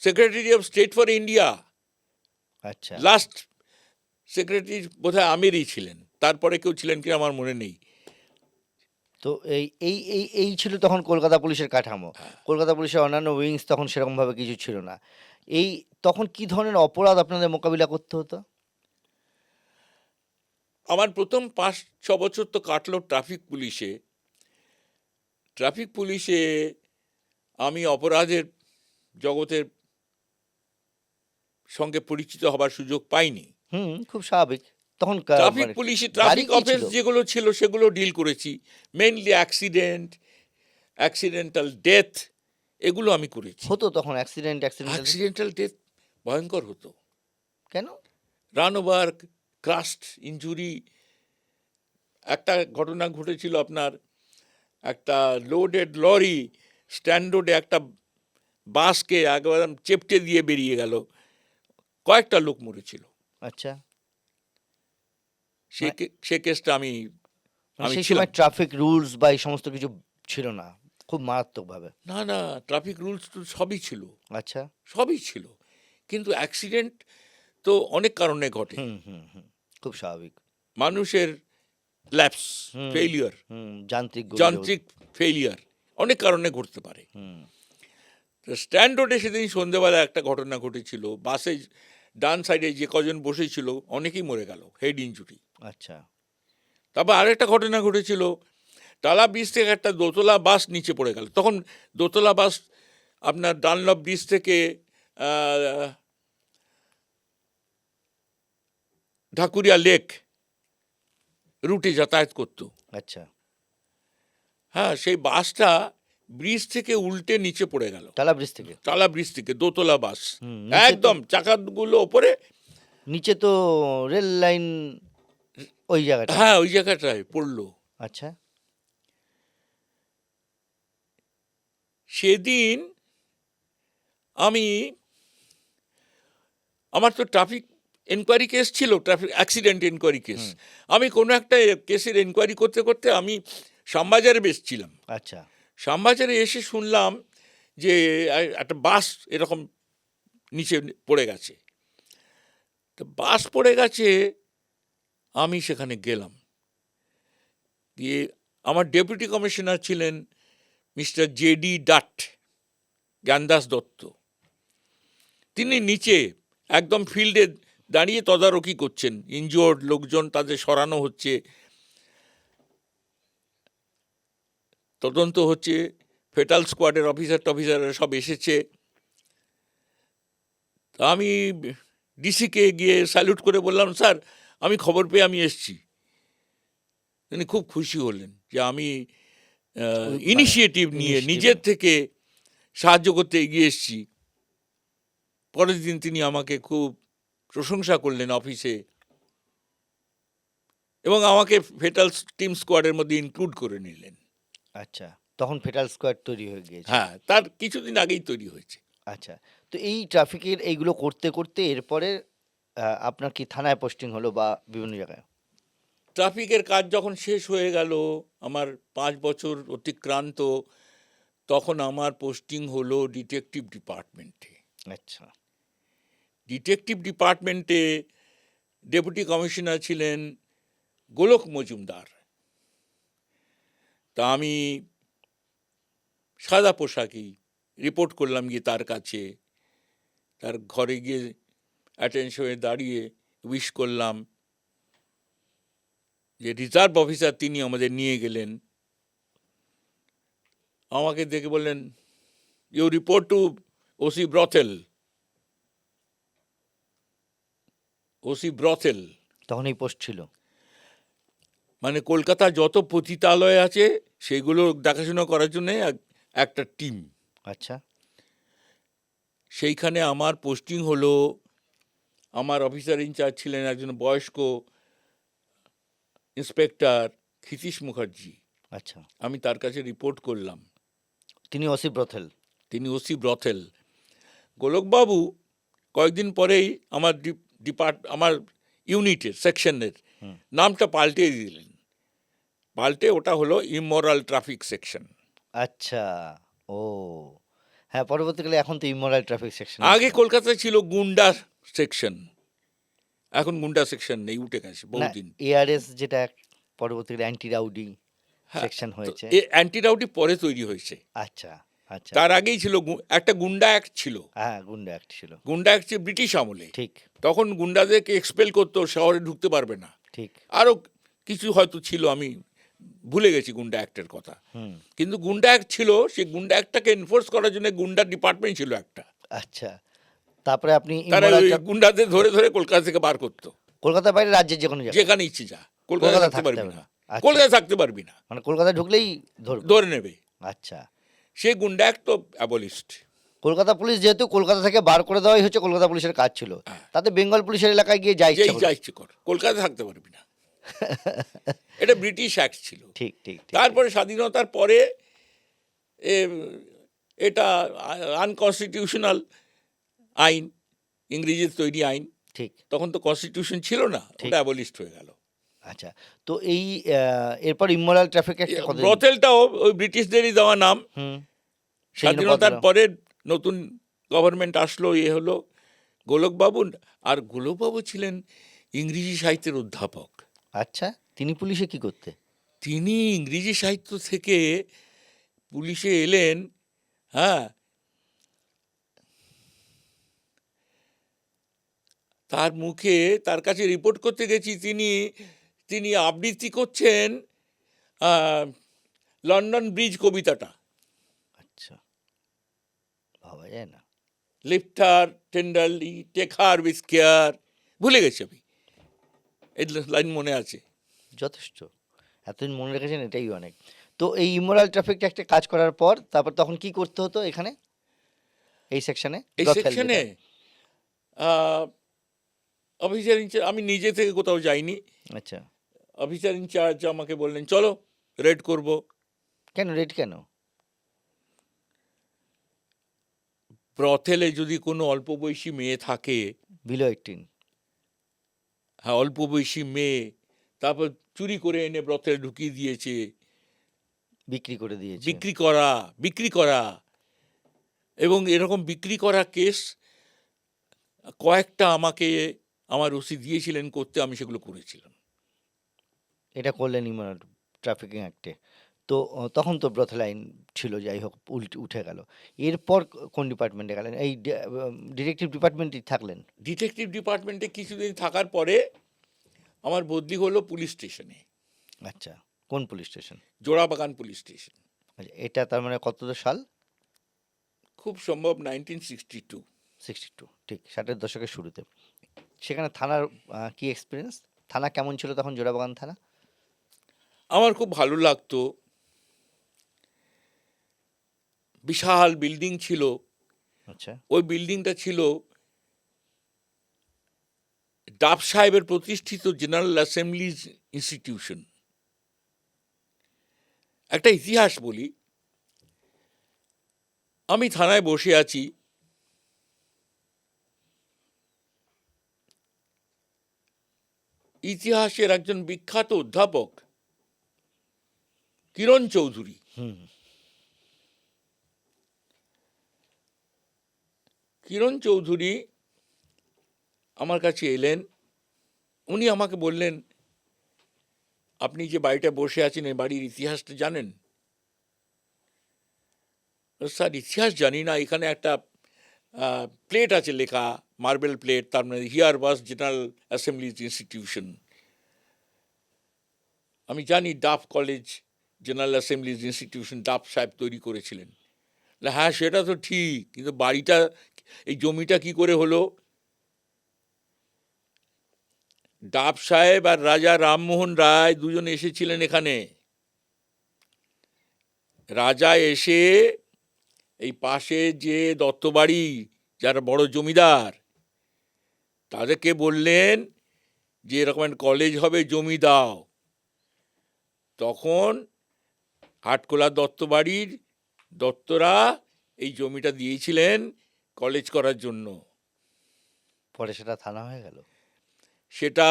secretary of state for India. আচ্ছা, লাস্ট সেক্রেটারি বোধহয় আমিরই ছিলেন, তারপরে কেউ ছিলেন কি আমার মনে নেই। তো এই এই এই এই ছিল তখন কলকাতা পুলিশের কাঠামো। কলকাতা পুলিশের অন্যান্য উইংস তখন সেরকমভাবে কিছু ছিল না। এই তখন কি ধরনের অপরাধ আপনাদের মোকাবিলা করতে হতো? আমার প্রথম 5-6 বছর তো কাটলো ট্রাফিক পুলিশে। ট্রাফিক পুলিশে আমি অপরাধের জগতের সঙ্গে পরিচিত হবার সুযোগ পাইনি। খুব স্বাভাবিক। তখন ট্রাফিক মানে পুলিশে গাড়ি ট্রাফিক কি অফেন্স ছিল? যেগুলো ছিল সেগুলো ডিল করেছি, মেইনলি অ্যাক্সিডেন্টাল ডেথ, এগুলো আমি করেছি। হতো তখন অ্যাক্সিডেন্ট? অ্যাক্সিডেন্টাল ডেথ ভয়ঙ্কর হতো। কেন? Run over, crust injury. একটা ঘটনা ঘটেছিল আপনার, একটা লোডেড লরি স্ট্যান্ড রোডে একটা বাসকে একদম চেপটে দিয়ে বেরিয়ে গেল, কয়েকটা লোক মরেছিল। আচ্ছা, সে কেসটা আমি সেই ছিলাম। সময় ট্রাফিক রুলস বা এই সমস্ত কিছু ছিল না খুব মারাত্মকভাবে? না, ট্রাফিক রুলস তো সবই ছিল, আচ্ছা, সবই ছিল, কিন্তু অ্যাক্সিডেন্ট তো অনেক কারণে ঘটে। খুব স্বাভাবিক। মানুষের ল্যাপস, ফেইলিয়ার, যান্ত্রিক ফেইলিয়ার অনেক কারণে ঘটতে পারে। তো স্ট্যান্ড রোডে সেদিন সন্ধ্যেবেলা একটা ঘটনা ঘটেছিল, বাসে ডান সাইডে যে কজন বসেছিল অনেকেই মরে গেল, হেড ইনজুরি। আচ্ছা, তারপর আরেকটা ঘটনা ঘটেছিল, টালা ব্রিজ থেকে একটা দোতলা বাস নিচে পড়ে গেল। তখন দোতলা বাস আপনার ডানলপ ব্রিজ থেকে ঢাকুরিয়া লেক রুটে যাতায়াত করতো। আচ্ছা, হ্যাঁ, সেই বাসটা ব্রিজ থেকে উল্টে নিচে পড়ে গেল। টালা ব্রিজ থেকে দোতলা বাস, একদম চাকাগুলো ওপরে, নিচে তো রেল লাইন ওই জায়গাটা। হ্যাঁ, ওই জায়গাটায় পড়লো। আচ্ছা, সেদিন আমার তো ট্রাফিক এনকোয়ারি কেস ছিল, ট্রাফিক অ্যাক্সিডেন্ট এনকোয়ারি কেস। আমি কোনো একটা কেসের এনকোয়ারি করতে করতে আমি শ্যামবাজারে বেসছিলাম। আচ্ছা, শ্যামবাজারে এসে শুনলাম যে একটা বাস এরকম নিচে পড়ে গেছে। তো বাস পড়ে গেছে, আমি সেখানে গেলাম, দিয়ে আমার ডেপুটি কমিশনার ছিলেন মিস্টার জেডি ডাট, জ্ঞানদাস দত্ত। তিনি নিচে একদম ফিল্ডে দাঁড়িয়ে তদারকি করছেন, ইনজিওর্ড লোকজন তাদের সরানো হচ্ছে, তদন্ত হচ্ছে, ফেটাল স্কোয়াডের অফিসাররা সব এসেছে। আমি ডিসিকে গিয়ে স্যালুট করে বললাম, স্যার আমি খবর পেয়ে আমি এসছি। তিনি খুব খুশি হলেন যে আমি ইনিশিয়েটিভ নিয়ে নিজের থেকে সাহায্য করতে এগিয়ে এসছি। পরের দিন তিনি আমাকে খুব প্রশংসা করলেন অফিসে। এবং আমাকে ফেটাল টিম স্কোয়াডের মধ্যে ইনক্লুড করে নিলেন। আচ্ছা, তখন ফেটাল স্কোয়াড তৈরি হয়ে গিয়েছে। হ্যাঁ, তার কিছুদিন আগেই তৈরি হয়েছে। আচ্ছা, তো এই ট্রাফিকের এইগুলো করতে করতে এরপরে আপনার কি থানায় পোস্টিং হলো বা বিভিন্ন জায়গায়? ট্রাফিকের কাজ যখন শেষ হয়ে গেল, আমার ৫ বছর অতিক্রান্ত, তখন আমার পোস্টিং হলো ডিটেকটিভ ডিপার্টমেন্টে। আচ্ছা। ডিটেকটিভ ডিপার্টমেন্টে ডেপুটি কমিশনার ছিলেন গোলক মজুমদার। তা আমি সাদা পোশাকেই রিপোর্ট করলাম গিয়ে তার কাছে, তার ঘরে গিয়ে অ্যাটেনশনে দাঁড়িয়ে উইশ করলাম। যে রিজার্ভ অফিসার তিনি আমাদের নিয়ে গেলেন, আমাকে দেখে বললেন, you report to OC brothel. OC brothel তখন এই পোস্ট ছিল? মানে কলকাতা যত পতিতালয় আছে সেগুলো দেখাশোনা করার জন্য একটা টিম। আচ্ছা। সেইখানে আমার পোস্টিং হলো, আমার অফিসার ইনচার্জ ছিলেন একজন বয়স্ক ইন্সপেক্টর ক্ষিতীশ মুখার্জি। আচ্ছা, আমি তার কাছে রিপোর্ট করলাম। তিনি ওসি ব্রথেল? তিনি ওসি ব্রথেল। গোলকবাবু কয়েকদিন পরেই আমার ইউনিটের সেকশনের হুম। নামটা পাল্টে দিলেন। পাল্টে ওটা হলো ইমোরাল ট্রাফিক সেকশন। আচ্ছা। ও হ্যাঁ, পরবর্তীকালে এখন তো ইমোরাল ট্রাফিক সেকশন। আগে কলকাতায় ছিল গুন্ডা সেকশন, এখন গুন্ডা সেকশন নেই, উঠে গেছে না, বহুদিন। এআরএস যেটা পরবর্তীকালে অ্যান্টি রাউডি হ্যাঁ, সেকশন হয়েছে। অ্যান্টি রাউডি পরে তৈরি হয়েছে। আচ্ছা আচ্ছা। তার আগেই ছিল একটা গুন্ডা অ্যাক্ট ছিল। হ্যাঁ, গুন্ডা অ্যাক্ট ছিল। গুন্ডা অ্যাক্ট ছিল ব্রিটিশ আমলে। ঠিক তখন গুন্ডাদেরকে এক্সপেল করতো, শহরে ঢুকতে পারবে না। ঠিক। আরও কিছু হয়তো ছিল, আমি ভুলে গেছি গুন্ডা অ্যাক্টের কথা। হুম। কিন্তু গুন্ডা অ্যাক্ট ছিল, সেই গুন্ডা অ্যাক্টটাকে এনফোর্স করার জন্য গুন্ডা ডিপার্টমেন্ট ছিল একটা। আচ্ছা, তারপরে আপনি তারা ইমোরাল ওই গুন্ডাদের ধরে ধরে কলকাতা থেকে বার করতো। কলকাতার বাইরে রাজ্যের যে কোনো জায়গায়? যেখানে ইচ্ছে যা, কলকাতায় কলকাতায় থাকতে থাকতে পারবি হবে না। না। আচ্ছা। কলকাতায় থাকতে পারবি না, মানে কলকাতায় ঢুকলেই ধরবে? ধরে নেবে। আচ্ছা। সেই গুন্ডা অ্যাক্ট তো অ্যাবলিস্ট। কলকাতা পুলিশ যেহেতু কলকাতা থেকে বার করে দেওয়াই হচ্ছে কলকাতা পুলিশের কাজ ছিল, তাতে বেঙ্গল পুলিশের এলাকায় গিয়ে যা ইচ্ছা যেই করবে। যা ইচ্ছে কর, কলকাতায় থাকতে পারবি না। এটা ব্রিটিশ অ্যাক্ট ছিল। ঠিক ঠিক ঠিক। তারপরে স্বাধীনতার পরে এটা আনকনস্টিটিউশনাল আইন, ইংরেজির তৈরি আইন। ঠিক। তখন তো কনস্টিটিউশন ছিল না, ঠিক। ওটা অ্যাবলিস্ট হয়ে গেল। আচ্ছা, তো এই এরপর ইমোরাল ট্রাফিক একটা কথা। ব্রথেলটাও ওই ব্রিটিশদেরই দেওয়া নাম। হুম। সেই জন্য স্বাধীনতার বদলাম। পরে নতুন গভর্নমেন্ট আসলো, হলো গোলকবাবু। আর গোলকবাবু ছিলেন ইংরেজি সাহিত্যের অধ্যাপক। আচ্ছা, তিনি পুলিশে কি করতে? তিনি ইংরেজি সাহিত্য থেকে পুলিশে এলেন। হ্যাঁ, তার মুখে, তার কাছে রিপোর্ট করতে গেছি, তিনি আবৃত্তি করছেন লন্ডন ব্রিজ কবিতাটা। আচ্ছা, ভাবা যায় না। লিফটার টেন্ডারলি টেকার উইথ কেয়ার, ভুলে গেছি আমি, এই লাইন মনে আছে। যথেষ্ট, এতদিন মনে রেখেছেন, এটাই অনেক। তো এই ইমোরাল ট্রাফিকটা একটা কাজ করার পর তারপর তখন কি করতে হতো এখানে, এই সেকশনে? এই সেকশনে অফিসার ইনচার্জ, আমি নিজে থেকে কোথাও যাইনি। আচ্ছা। অফিসার ইনচার্জ আমাকে বললেন, চলো রেড করব। কেন রেড কেন? ব্রথেলে যদি কোনো অল্প বয়সী মেয়ে থাকে, বিলো 18? হ্যাঁ, অল্প বয়সী মেয়ে, তারপর চুরি করে এনে ব্রথেলে ঢুকিয়ে দিয়েছে, বিক্রি করে দিয়েছে? বিক্রি করা, এবং এরকম বিক্রি করা কেস কয়েকটা আমাকে আমার ওসি দিয়েছিলেন করতে, আমি সেগুলো করেছিলাম। এটা করলেন ইমোরাল ট্রাফিকিং অ্যাক্টে। তো তখন তো ব্রথেল আইন ছিল, যাই হোক উঠে গেল। এরপর কোন ডিপার্টমেন্টে গেলেন? এই ডিটেকটিভ ডিপার্টমেন্টই থাকলেন? ডিটেকটিভ ডিপার্টমেন্টে কিছুদিন থাকার পরে আমার বদলি হলো পুলিশ স্টেশনে। আচ্ছা, কোন police station? Jorabagan police station. আচ্ছা, এটা তার মানে কত সাল? খুব সম্ভব 1962। 62, ঠিক 60-এর দশকের শুরুতে। সেখানে থানার কি এক্সপিরিয়েন্স? থানা কেমন ছিল তখন, জোড়াবাগান থানা? আমার খুব ভালো লাগতো। বিশাল বিল্ডিং ছিল। আচ্ছা। ওই বিল্ডিংটা ছিল ডাফ সাহেবের প্রতিষ্ঠিত জেনারেল অ্যাসেম্বলিজ ইনস্টিটিউশন। একটা ইতিহাস বলি। আমি থানায় বসে আছি, ইতিহাসের একজন বিখ্যাত অধ্যাপক কিরণ চৌধুরী, কিরণ চৌধুরী আমার কাছে এলেন। উনি আমাকে বললেন, আপনি যে বাড়িটা বসে আছেন এই বাড়ির ইতিহাসটা জানেন? স্যার, ইতিহাস জানি না, এখানে একটা প্লেট আছে লেখা, মার্বেল প্লেট, তার মানে here was General Assemblies Institution. আমি জানি Duff College General Assemblies Institution Duff সাহেব তৈরি করেছিলেন। হ্যাঁ, সেটা তো ঠিক, কিন্তু বাড়িটা, এই জমিটা কি করে হলো? ডাফ সাহেব আর রাজা রামমোহন রায় দুজন এসেছিলেন এখানে। রাজা এসে এই পাশে যে দত্তবাড়ি, যারা বড় জমিদার, তাদেরকে বললেন যে এরকম কলেজ হবে, জমি দাও। তখন হাটখোলা দত্তবাড়ির দত্তরা এই জমিটা দিয়েছিলেন কলেজ করার জন্য। পরে সেটা থানা হয়ে গেল। সেটা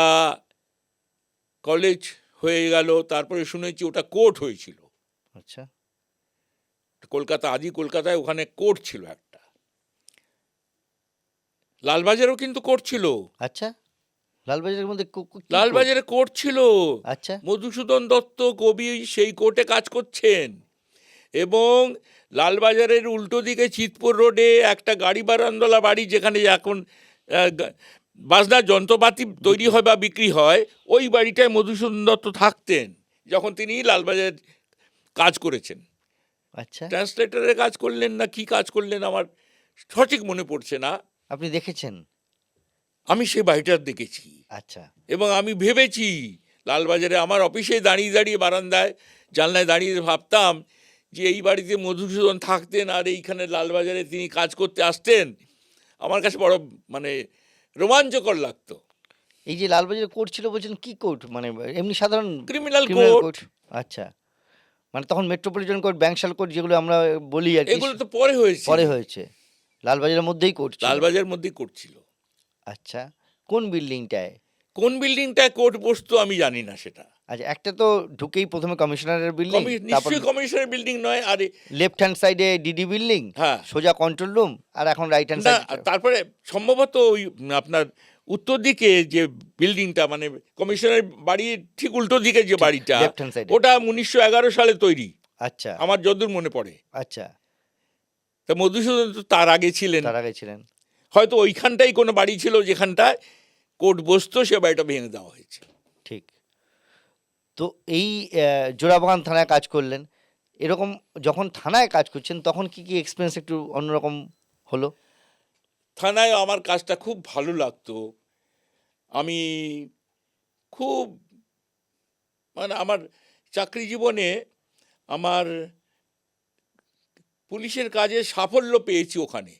কলেজ হয়ে গেল, তারপরে শুনেছি ওটা কোর্ট হয়েছিল। আচ্ছা, কলকাতা, আদি কলকাতায় ওখানে কোর্ট ছিল একটা। লালবাজারেও কিন্তু কোর্ট ছিল। আচ্ছা, লালবাজারের মধ্যে কি লালবাজারে কোর্ট ছিল। আচ্ছা, মধুসূদন দত্ত কবি সেই কোর্টে কাজ করছেন। এবং লালবাজারের উল্টো দিকে চিতপুর রোডে একটা গাড়ি বারান্দোলা বাড়ি, যেখানে এখন বাজনার যন্ত্রপাতি তৈরি হয় বা বিক্রি হয়, ওই বাড়িটায় মধুসূদন দত্ত থাকতেন যখন তিনি লালবাজার কাজ করেছেন। আচ্ছা, ট্রান্সলেটরের কাজ করলেন না কি কাজ করলেন আমার সঠিক মনে পড়ছে না। আপনি দেখেছেন? আমি সেই বাড়িটা দেখেছি। আচ্ছা, এবং আমি ভেবেছি, লালবাজারে আমার অফিসে দাঁড়িয়ে দাঁড়িয়ে বারান্দায় জানলায় দাঁড়িয়ে ভাবতাম যে এই বাড়িতে মধুসূদন থাকতেন আর এইখানে লালবাজারে তিনি কাজ করতে আসতেন। আমার কাছে বড় মানে রোমাঞ্চকর লাগতো। এই যে লালবাজারে কোর্ট ছিল বলছেন, কি কোর্ট? মানে এমনি সাধারণ ক্রিমিনাল ক্রিমিনাল কোর্ট। কোর্ট? আচ্ছা, মানে তখন মেট্রোপলিটন কোর্ট, ব্যাংশাল কোর্ট যেগুলো আমরা বলি আর কি, এগুলো তো পরে হয়েছে। পরে হয়েছে। লালবাজারের মধ্যেই কোর্ট ছিল। লালবাজারের মধ্যেই কোর্ট ছিল। আচ্ছা, কোন বিল্ডিংটায়? কোন বিল্ডিংটায় কোর্ট বসতো আমি জানি না সেটা। আচ্ছা, একটা তো ঢুকেই প্রথমে কমিশনারের বিল্ডিং, তারপর নিশ্চয়ই কমিশনের বিল্ডিং নয়। আরে লেফট হ্যান্ড সাইডে ডিডি বিল্ডিং, হ্যাঁ, সোজা কন্ট্রোল রুম, আর এখন রাইট হ্যান্ড না, সাইডে তারপরে সম্ভবত ওই আপনার উত্তর দিকে যে বিল্ডিংটা, মানে কমিশনের বাড়ির ঠিক উল্টো দিকে যে বাড়িটা, লেফট হ্যান্ড সাইডে, ওটা 1911 সালে তৈরি। আচ্ছা, আমার যতদূর মনে পড়ে। আচ্ছা, তা মধুসূদন তো তার আগে ছিলেন। তার আগে ছিলেন। হয়তো ওইখানটাই কোনো বাড়ি ছিল যেখানটায় কোর্ট বসতো, সে বাড়িটা ভেঙে দেওয়া হয়েছে। ঠিক। তো এই জোড়াবাগান থানায় কাজ করলেন, এরকম যখন থানায় কাজ করছেন তখন কি কি এক্সপিরিয়েন্স একটু অন্যরকম হলো? থানায় আমার কাজটা খুব ভালো লাগতো। আমি খুব, মানে আমার চাকরি জীবনে আমার পুলিশের কাজে সাফল্য পেয়েছি। ওখানে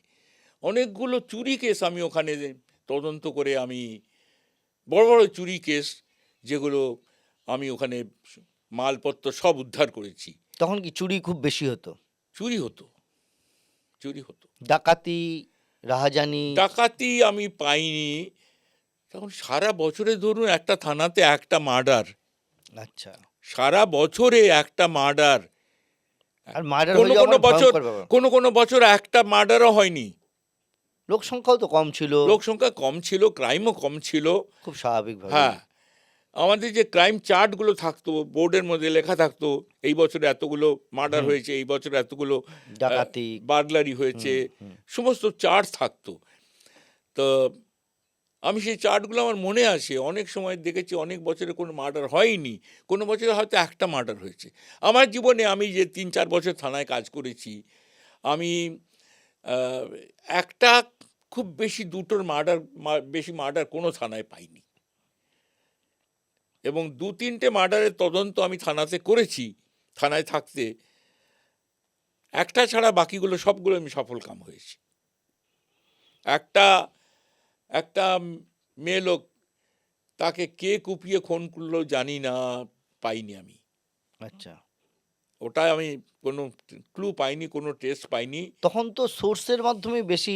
অনেকগুলো চুরি কেস আমি ওখানে তদন্ত করে, আমি বড় বড় চুরি কেস, যেগুলো আমি ওখানে মালপত্র সব উদ্ধার করেছি। তখন কি চুরি খুব বেশি হতো? চুরি হতো, চুরি হতো। ডাকাতি, রাহাজানি? ডাকাতি আমি পাইনি। তখন সারা বছরে ধরুন একটা থানাতে একটা মার্ডার, আচ্ছা, সারা বছরে একটা মার্ডার। আর মার্ডার কোনো হয়ে কোনো যাওয়ার বছর, ভয়ঙ্কর ব্যাপার। কোনো কোনো বছর একটা মার্ডারও হয়নি। লোক সংখ্যাও তো কম ছিল, লোক সংখ্যা কম ছিল, ক্রাইমও কম ছিল। খুব স্বাভাবিকভাবে। হ্যাঁ, আমাদের যে ক্রাইম চার্টগুলো থাকতো, বোর্ডের মধ্যে লেখা থাকতো এই বছরে এতগুলো মার্ডার হয়েছে, এই বছরে এতগুলো ডাকাতি, বার্গলারি হয়েছে, সমস্ত চার্ট থাকতো। তো আমি সেই চার্টগুলো আমার মনে আছে। অনেক সময় দেখেছি অনেক বছরে কোনো মার্ডার হয়নি, কোনো বছরে হয়তো একটা মার্ডার হয়েছে। আমার জীবনে আমি যে 3-4 বছর থানায় কাজ করেছি, আমি একটা, খুব বেশি দুটোর বেশি মার্ডার কোনো থানায় পাইনি। এবং 2-3টে মার্ডারের তদন্ত আমি থানাতে করেছি, থানায় থাকতে। একটা ছাড়া বাকিগুলো সবগুলো আমি সফল কাম হয়েছি। একটা মেয়ে লোক তাকে কে কুপিয়ে খুন করলো জানি না, পাইনি আমি। আচ্ছা, ওটা আমি কোনো ক্লু পাইনি, কোনো টেস্ট পাইনি। তখন তো সোর্সের মাধ্যমে বেশি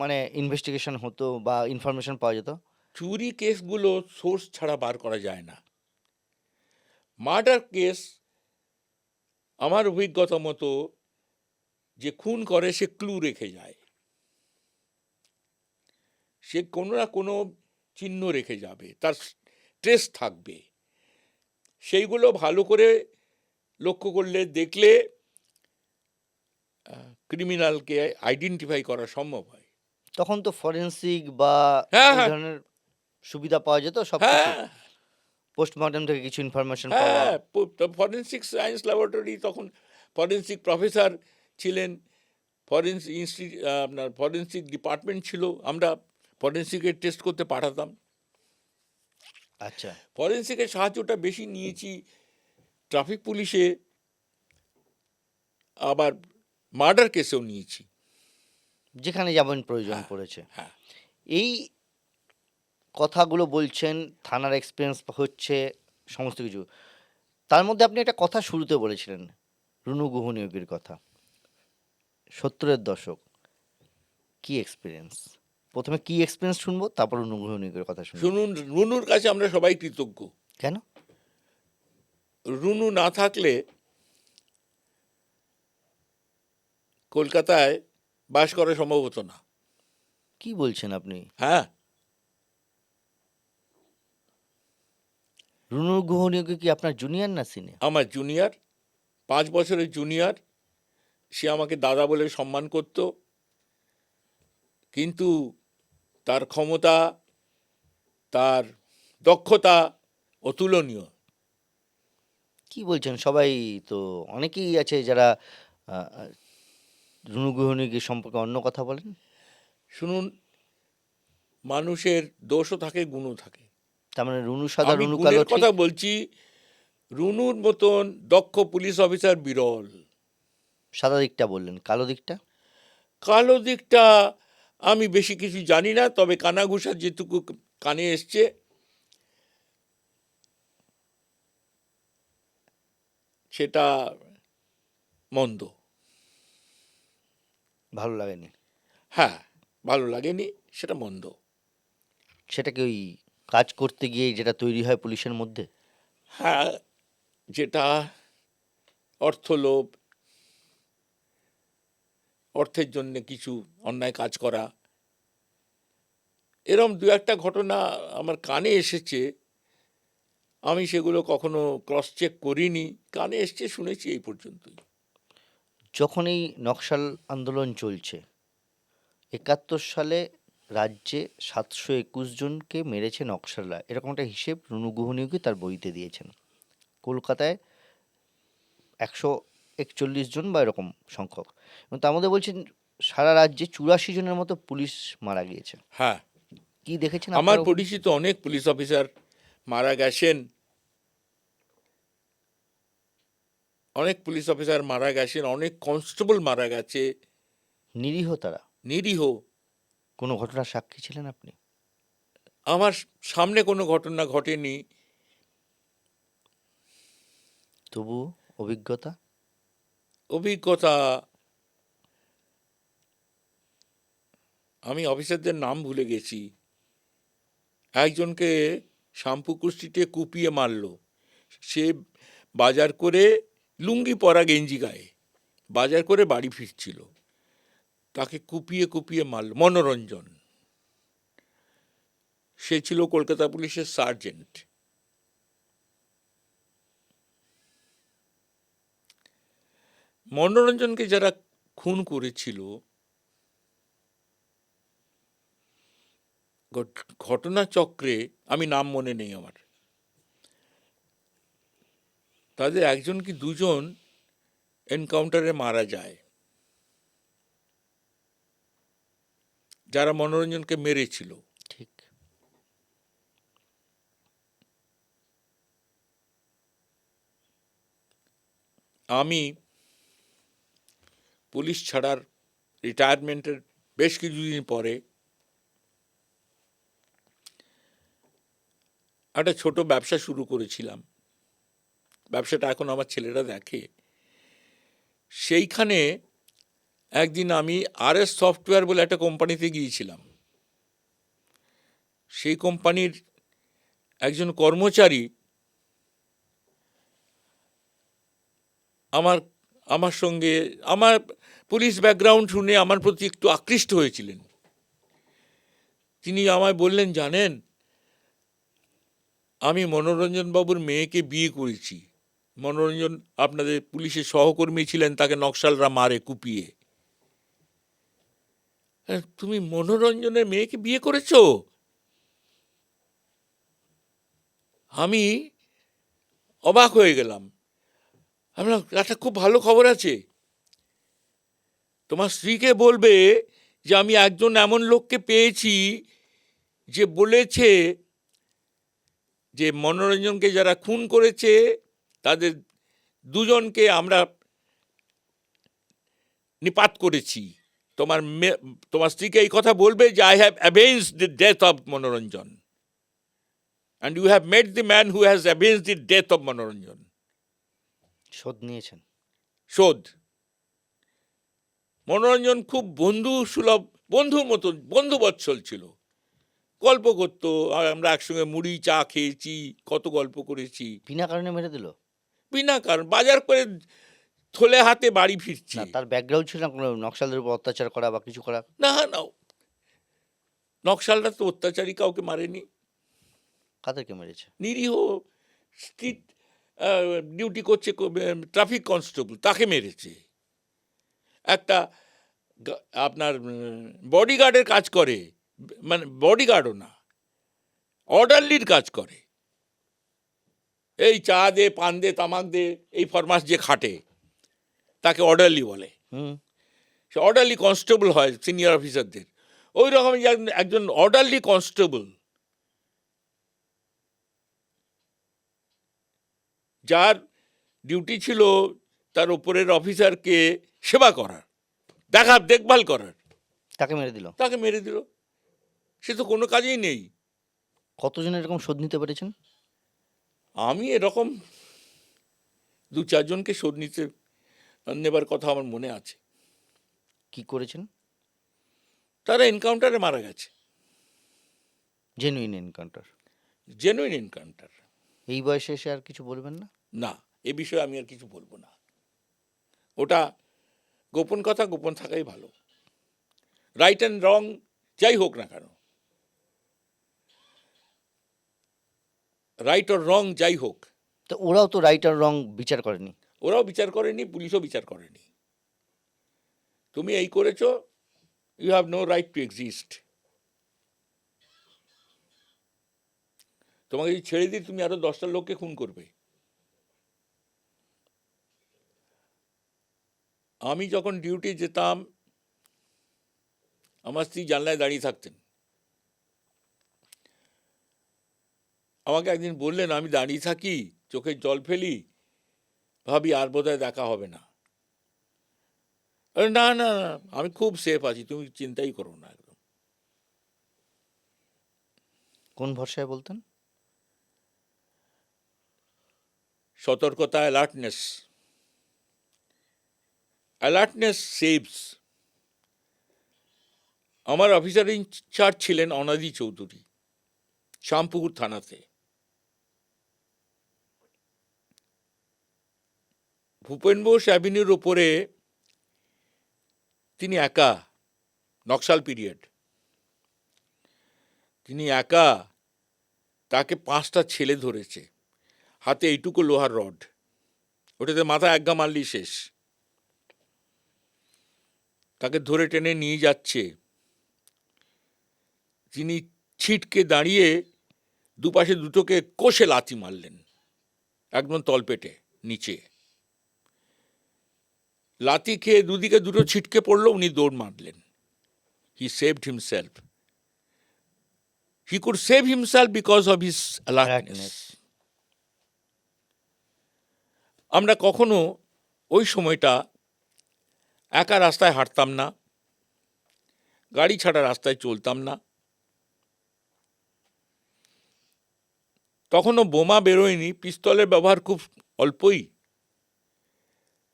মানে ইনভেস্টিগেশন হতো বা ইনফরমেশন পাওয়া যেত। চুরি কেসগুলো সোর্স ছাড়া বার করা যায় না। মার্ডার কেস আমার অভিজ্ঞতা মতো যে খুন করে সে ক্লু রেখে যায়, সে কোনো না কোনো চিহ্ন রেখে যাবে, তার ট্রেস থাকবে। সেইগুলো ভালো করে লক্ষ্য করলে, দেখলে ক্রিমিনালকে আইডেন্টিফাই করা সম্ভব হয়। তখন তো ফরেনসিক বা হ্যাঁ, ওই হ্যাঁ, ধরনের সুবিধা পাওয়া যেত সবকিছু। হ্যাঁ, পোস্টমর্টম থেকে কিছু ইনফরমেশন পাওয়া। হ্যাঁ। ফরেন্সিক সায়েন্স ল্যাবরেটরি, তখন ফরেন্সিক প্রফেসর ছিলেন, আপনার ফরেন্সিক ডিপার্টমেন্ট ছিল, আমরা ফরেন্সিকের টেস্ট করতে পাঠাতাম। আচ্ছা, ফরেন্সিকের সাহায্যটা বেশি নিয়েছি ট্রাফিক পুলিশে, আবার মার্ডার কেসেও নিয়েছি। যেখানে যেমন প্রয়োজন হ্যাঁ, পড়েছে। হ্যাঁ। এই কথাগুলো বলছেন, থানার এক্সপিরিয়েন্স হচ্ছে, সমস্ত কিছু। তার মধ্যে আপনি একটা কথা শুরুতে বলেছিলেন, রুনু গুহ নিয়োগের কথা। ৭০-এর দশক, কি এক্সপিরিয়েন্স? প্রথমে কি এক্সপিরিয়েন্স শুনবো, তারপর রুনু গুহ নিয়োগের কথা শুনবো। শুনুন, রুনুর কাছে আমরা সবাই কৃতজ্ঞ। কেন? রুনু না থাকলে কলকাতায় বাস করা সম্ভব হতো না। কি বলছেন আপনি? হ্যাঁ, রুনু গুহ নিয়োগে কি আপনার জুনিয়র না সিনিয়র? আমার জুনিয়র, 5 বছরের জুনিয়র। সে আমাকে দাদা বলে সম্মান করত, কিন্তু তার ক্ষমতা, তার দক্ষতা অতুলনীয়। কি বলছেন? সবাই তো, অনেকেই আছে যারা আ আ রুনু গুহ নিয়োগের সম্পর্কে অন্য কথা বলেন। শুনুন, মানুষের দোষও থাকে, গুণও থাকে। তার মানে রুনু সাদা, আমি রুনু কালো গুণের ঠিক? কথা বলছি। রুনুর মতন দক্ষ পুলিশ অফিসার বিরল। সাদা দিকটা বললেন, কালো দিকটা? কালো দিকটা আমি বেশি কিছু জানি না, তবে কানাঘুষা যেটুকু কানে এসছে, সেটা মন্দ। ভালো লাগেনি। হ্যাঁ, ভালো লাগেনি, সেটা মন্দ। সেটা কি ওই কাজ করতে গিয়ে যেটা তৈরি হয় পুলিশের মধ্যে? হ্যাঁ, যেটা অর্থলোভ, অর্থের জন্য কিছু অন্যায় কাজ করা, এরম দু একটা ঘটনা আমার কানে এসেছে। আমি সেগুলো কখনো ক্রস চেক করিনি, কানে এসছে, শুনেছি, এই পর্যন্তই। যখন এই নকশাল আন্দোলন চলছে, ৭১ সালে রাজ্যে ৭২১ জনকে মেরেছে নকশালরা, এরকম একটা হিসেব রুনু গুহ নিয়োগী তার বইতে দিয়েছেন। কলকাতায় ১৪১ জন বা এরকম সংখ্যক, এবং তার মধ্যে বলছেন সারা রাজ্যে ৮৪ জনের মতো পুলিশ মারা গিয়েছে। হ্যাঁ, কি দেখেছেন আমার আপনারা? পরিচিত অনেক পুলিশ অফিসার মারা গেছেন, অনেক পুলিশ অফিসার মারা গেছেন, অনেক কনস্টেবল মারা গেছে, নিরীহ তারা। নিরীহ। কোনো ঘটনার সাক্ষী ছিলেন আপনি? আমার সামনে কোনো ঘটনা ঘটেনি, তবু অভিজ্ঞতা? অভিজ্ঞতা, আমি অফিসারদের নাম ভুলে গেছি। একজনকে শ্যামপুকুর স্ট্রিটে কুপিয়ে মারল। সে বাজার করে, লুঙ্গি পরা, গেঞ্জি গায়ে, বাজার করে বাড়ি ফিরছিল, তাকে কুপিয়ে কুপিয়ে মারল। মনোরঞ্জন, সে ছিল কলকাতা পুলিশের সার্জেন্ট। মনোরঞ্জনকে যারা খুন করেছিল, ঘটনাচক্রে আমি নাম মনে নেই আমার, তাদের একজন কি দুজন এনকাউন্টারে মারা যায়, যারা মনোরঞ্জনকে মেরেছিল। ঠিক। আমি পুলিশ ছাড়ার, রিটায়ারমেন্টের বেশ কিছুদিন পরে একটা ছোট ব্যবসা শুরু করেছিলাম, ব্যবসাটা এখন আমার ছেলেরা দেখে। সেইখানে একদিন আমি RS সফটওয়্যার বলে একটা কোম্পানিতে গিয়েছিলাম। সেই কোম্পানির একজন কর্মচারী আমার আমার সঙ্গে, আমার পুলিশ ব্যাকগ্রাউন্ড শুনে আমার প্রতি একটু আকৃষ্ট হয়েছিলেন। তিনি আমায় বললেন, জানেন, আমি মনোরঞ্জন বাবুর মেয়েকে বিয়ে করেছি। মনোরঞ্জন আপনাদের পুলিশের সহকর্মী ছিলেন, তাকে নকশালরা মারে কুপিয়ে। তুমি মনোরঞ্জনের মেয়েকে বিয়ে করেছো? আমি অবাক হয়ে গেলাম। আমি বললাম, একটা খুব ভালো খবর আছে, তোমার স্ত্রীকে বলবে যে আমি একজন এমন লোককে পেয়েছি যে বলেছে যে মনোরঞ্জনকে যারা খুন করেছে তাদের দুজনকে আমরা নিপাত করেছি। তোমার স্ত্রীকে এই কথা বলবে যে I have avenged the death of Manoranjan, and you have met the man who has avenged the death of Manoranjan. শোধ নিয়েছেন? শোধ। মনোরঞ্জন খুব বন্ধু সুলভ, বন্ধুর মতো, বন্ধুবৎসল ছিল। গল্প করতো, আর আমরা একসঙ্গে মুড়ি চা খেয়েছি, কত গল্প করেছি। বিনা কারণে মেরে দিল? বিনা কারণ, বাজার করে থলে হাতে বাড়ি ফিরছি। না, তার ব্যাকগ্রাউন্ড ছিল না কোনো নকশালদের উপর অত্যাচার করা বা কিছু করা? না না, নকশালরা তো অত্যাচারী কাউকে মারেনি। কাদেরকে মেরেছে? নিরীহ স্ট্রিট ডিউটি করছে ট্রাফিক কনস্টেবল, তাকে মেরেছে। একটা আপনার বডিগার্ডের কাজ করে, মানে বডিগার্ডও না, অর্ডারলির কাজ করে। এই চা দে, পান দে, তামাক দে, এই ফরমাস যে খাটে তাকে অর্ডারলি বলে। সে অর্ডারলি কনস্টেবল হয় সিনিয়র অফিসারদের। ওই রকম একজন অর্ডারলি কনস্টেবল, যার ডিউটি ছিল তার উপরের অফিসারকে সেবা করার, দেখভাল করার, তাকে মেরে দিল? তাকে মেরে দিল। সে তো কোনো কাজেই নেই। কতজন এরকম শোধ নিতে পেরেছেন? আমি এরকম 2-4 জনকে শোধ নেবার কথা আমার মনে আছে। কি করেছেন? তারা এনকাউন্টারে মারা গেছে। Genuine encounter? Genuine encounter. এই বয়সে এসে আর কিছু বলবেন না? না, এ বিষয়ে আমি আর কিছু বলবো না। ওটা গোপন কথা, গোপন থাকাই ভালো। রাইট অ্যান্ড রং যাই হোক না কেন, রাইট অর রং যাই হোক, তো ওরাও তো রাইট আর রং বিচার করেনি? ওরাও বিচার করেনি, পুলিশও বিচার করেনি। তুমি এই করেছো, you have no right to exist. তোমাকে যদি ছেড়ে দিই, তুমি আরো 10টা লোককে খুন করবে। আমি যখন ডিউটি যেতাম, আমার স্ত্রী জানলায় দাঁড়িয়ে থাকতেন। আমাকে একদিন বললেন, আমি দাঁড়িয়ে থাকি, চোখের জল ফেলি, ভাবি আর বোধহয় দেখা হবে না। না না না, আমি খুব সেফ আছি, তুমি চিন্তাই করো না। একদম। কোন ভরসায় বলতেন? সতর্কতা, অ্যালার্টনেস। Alertness saves. আমার অফিসার ইনচার্জ ছিলেন অনাদি চৌধুরী, শ্যামপুকুর থানাতে। ভূপেন বোস অ্যাভিনিউর ওপরে তিনি একা, নকশাল পিরিয়ড, তিনি একা, তাকে 5টা ছেলে ধরেছে, হাতে এইটুকু লোহার রড, ওটাতে মাথা একগা মারলি শেষ। তাকে ধরে টেনে নিয়ে যাচ্ছে, তিনি ছিটকে দাঁড়িয়ে দুপাশে দুটোকে কষে লাথি মারলেন, একদম তলপেটে নিচে। লাথি খেয়ে দুদিকে দুটো ছিটকে পড়লো, উনি দৌড় মারলেন। হি saved himself. He could save himself because of his alertness. আমরা কখনো ওই সময়টা একা রাস্তায় হাঁটতাম না, গাড়ি ছাড়া রাস্তায় চলতাম না। তখনও বোমা বেরোয়নি, পিস্তলের ব্যবহার খুব অল্পই।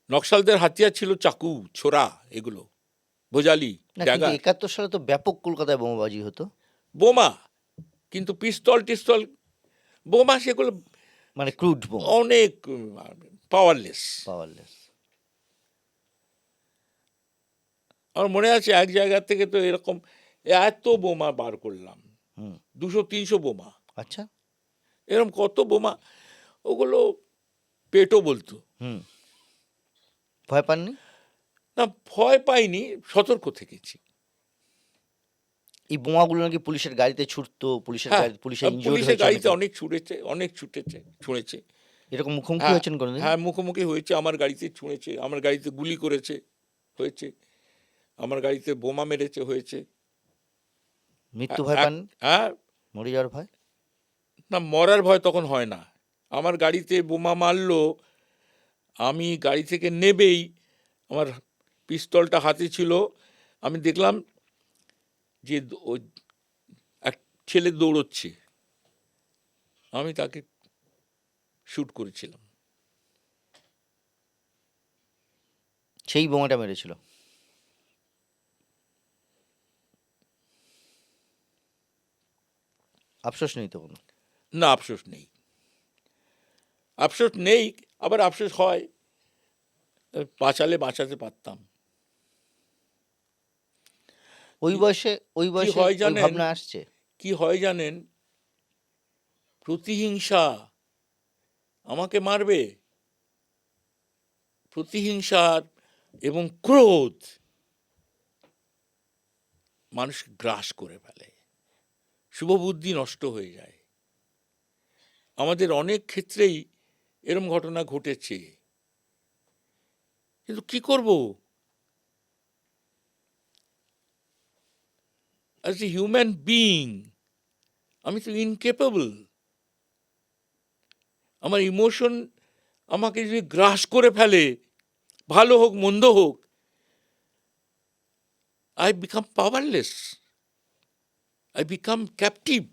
নকশালদের হাতিয়ার ছিল চাকু, ছোরা, এগুলো, ভোজালি, না, কিন্তু ড্যাগার, 71 সালে তো ব্যাপক কলকাতায় বোমাবাজি হতো। বোমা। কিন্তু পিস্তল টিস্তল, বোমা সেগুলো মানে ক্রুড বোমা, অনেক পাওয়ারলেস। পাওয়ারলেস। আমার মনে আছে এক জায়গা থেকে তো এরকম এত বোমা বার করলাম, হুম। 200-300 বোমা, আচ্ছা। এরকম কত বোমা। ওগুলো পেটও বলতো হুম। ভয় পাননি? না, ভয় পাইনি, সতর্ক থেকেছি। এই বোমাগুলো নাকি পুলিশের গাড়িতে ছুটতো, পুলিশের হ্যাঁ, গাড়ি, পুলিশের ইনজিওর্ড পুলিশের হয়েছে গাড়িতে অনেকে। অনেক ছুঁড়েছে, অনেক ছুঁড়েছে। এরকম মুখোমুখি হ্যাঁ, হয়েছেন কোনোদিন? হ্যাঁ, মুখোমুখি হয়েছে। আমার গাড়িতে ছুঁড়েছে, আমার গাড়িতে গুলি করেছে, হয়েছে। আমার গাড়িতে বোমা মেরেছে, হয়েছে। মৃত্যু ভয় পান? হ্যাঁ, মরে যাওয়ার ভয়? না, মরার ভয় তখন হয় না। আমার গাড়িতে বোমা মারলো, আমি গাড়ি থেকে নেবেই আমার পিস্তলটা হাতে ছিল, আমি দেখলাম যে ওই এক ছেলে দৌড়চ্ছে, আমি তাকে শ্যুট করেছিলাম। সেই বোমাটা মেরেছিল? আফসোস নেই তো কোনো? না, আফসোস নেই, আফসোস নেই। আবার আফসোস হয়, বাঁচালে বাঁচাতে পারতাম। ওই বয়সে, ওই কি বয়সে হয় ওই জানেন, ভাবনা আসছে? কি হয় জানেন, প্রতিহিংসা আমাকে মারবে, প্রতিহিংসার এবং ক্রোধ মানুষকে গ্রাস করে ফেলে, শুভবুদ্ধি নষ্ট হয়ে যায়। আমাদের অনেক ক্ষেত্রেই এরম ঘটনা ঘটেছে, কিন্তু কি করব, অ্যাজ এ হিউম্যান বিইং আমি তো ইনকেপেবল। আমার ইমোশন আমাকে যদি গ্রাস করে ফেলে, ভালো হোক মন্দ হোক, I become powerless. I become captive.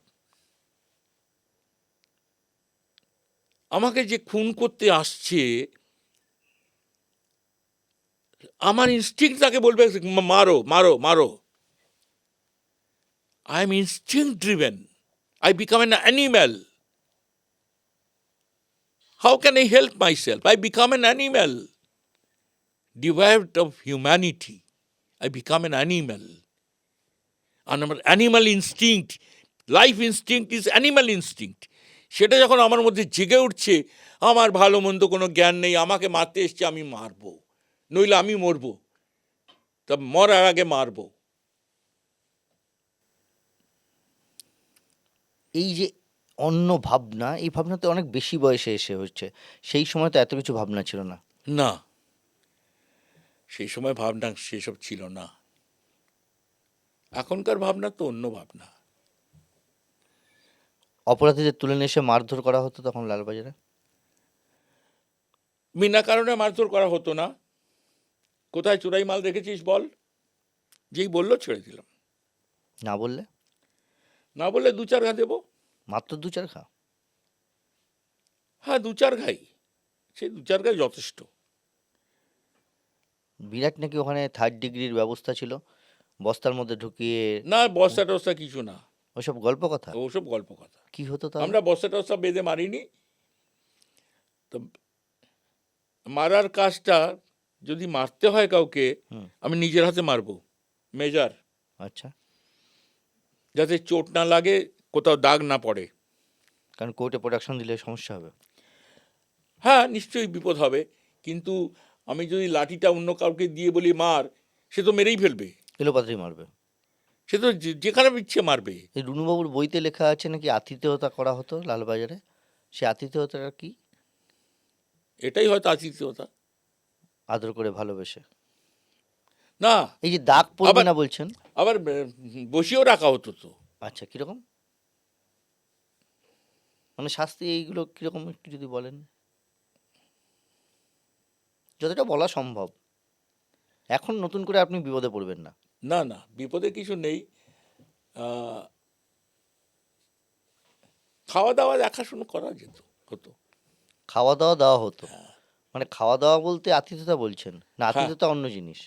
আমাকে যে খুন করতে আসছে, আমার ইনস্টিংক্ট তাকে বলবে মারো মারো মারো। I am instinct driven. I become an animal. How can I help myself? I become an animal. Deprived of humanity, I become an animal. And আমার animal instinct, life instinct is animal instinct. সেটা যখন আমার মধ্যে জেগে উঠছে, আমার ভালো মন্দ কোনো জ্ঞান নেই, আমাকে মারতে এসছে, আমি মারবো, নইলে আমি মরবো, তা মরার আগে মারবো। এই যে অন্য ভাবনা, এই ভাবনা তো অনেক বেশি বয়সে এসে হচ্ছে। সেই সময় তো এত কিছু ভাবনা ছিল না। না, সেই সময় ভাবনা সেসব ছিল না। এখনকার ভাবনা তো অন্য ভাবনা। অপরাধীদের তুলে নিয়ে এসে মারধর করা হতো তখন লালবাজারে? বিনা কারণে মারধর করা হতো না। কোথায় চোরাই মাল দেখেছিস বল, যেই বললো ছেড়ে দিলাম, না বললে? না বললে 2-4 ঘা দেবো। মাত্র 2-4 খা? হ্যাঁ, 2-4 ঘাই, সেই 2-4 ঘাই যথেষ্ট। বিরাট নাকি ওখানে 3rd ডিগ্রির ব্যবস্থা ছিল, বস্তার মধ্যে ঢুকিয়ে। না, বস্তা টস্তা কিছু না, ওসব গল্প কথা? ওসব গল্প কথা। কি হতো তাহলে? আমরা বস্তা টস্তা বেঁধে মারিনি তো। মারার কাজটা যদি মারতে হয় কাউকে, হুম। আমি নিজের হাতে মারবো, মেজার, আচ্ছা। যাতে চোট না লাগে, কোথাও দাগ না পড়ে। কারণ কোর্টে প্রোডাকশন দিলে সমস্যা হবে। হ্যাঁ, নিশ্চয়ই বিপদ হবে, কিন্তু আমি যদি লাঠিটা অন্য কাউকে দিয়ে বলি মার, সে তো মেরেই ফেলবে, এলোপাতাড়ি মারবে। সে তো যেখানে ইচ্ছে মারবে। এই রুনুবাবুর বইতে লেখা আছে নাকি আতিথেয়তা করা হতো লালবাজারে। সে আতিথেয়তাটা কি? এটাই হয়তো আতিথেয়তা। আদর করে ভালোবেসে। না, এই যে দাগ পড়বে আবার না বলছেন। আবার বসিয়েও রাখা হতো তো। আচ্ছা, কিরকম? মানে শাস্তি এইগুলো কিরকম একটু যদি বলেন, যতটা বলা সম্ভব। এখন নতুন করে আপনি বিপদে পড়বেন না। না না, বিপদে কিছু নেই। খাওয়া দাওয়া দেখাশুনো করা যেত, হতো। খাওয়া দাওয়া দেওয়া হতো, হ্যাঁ, মানে খাওয়া দাওয়া বলতে আতিথ্যতা বলছেন না? হ্যাঁ। আতিথ্যতা অন্য জিনিস।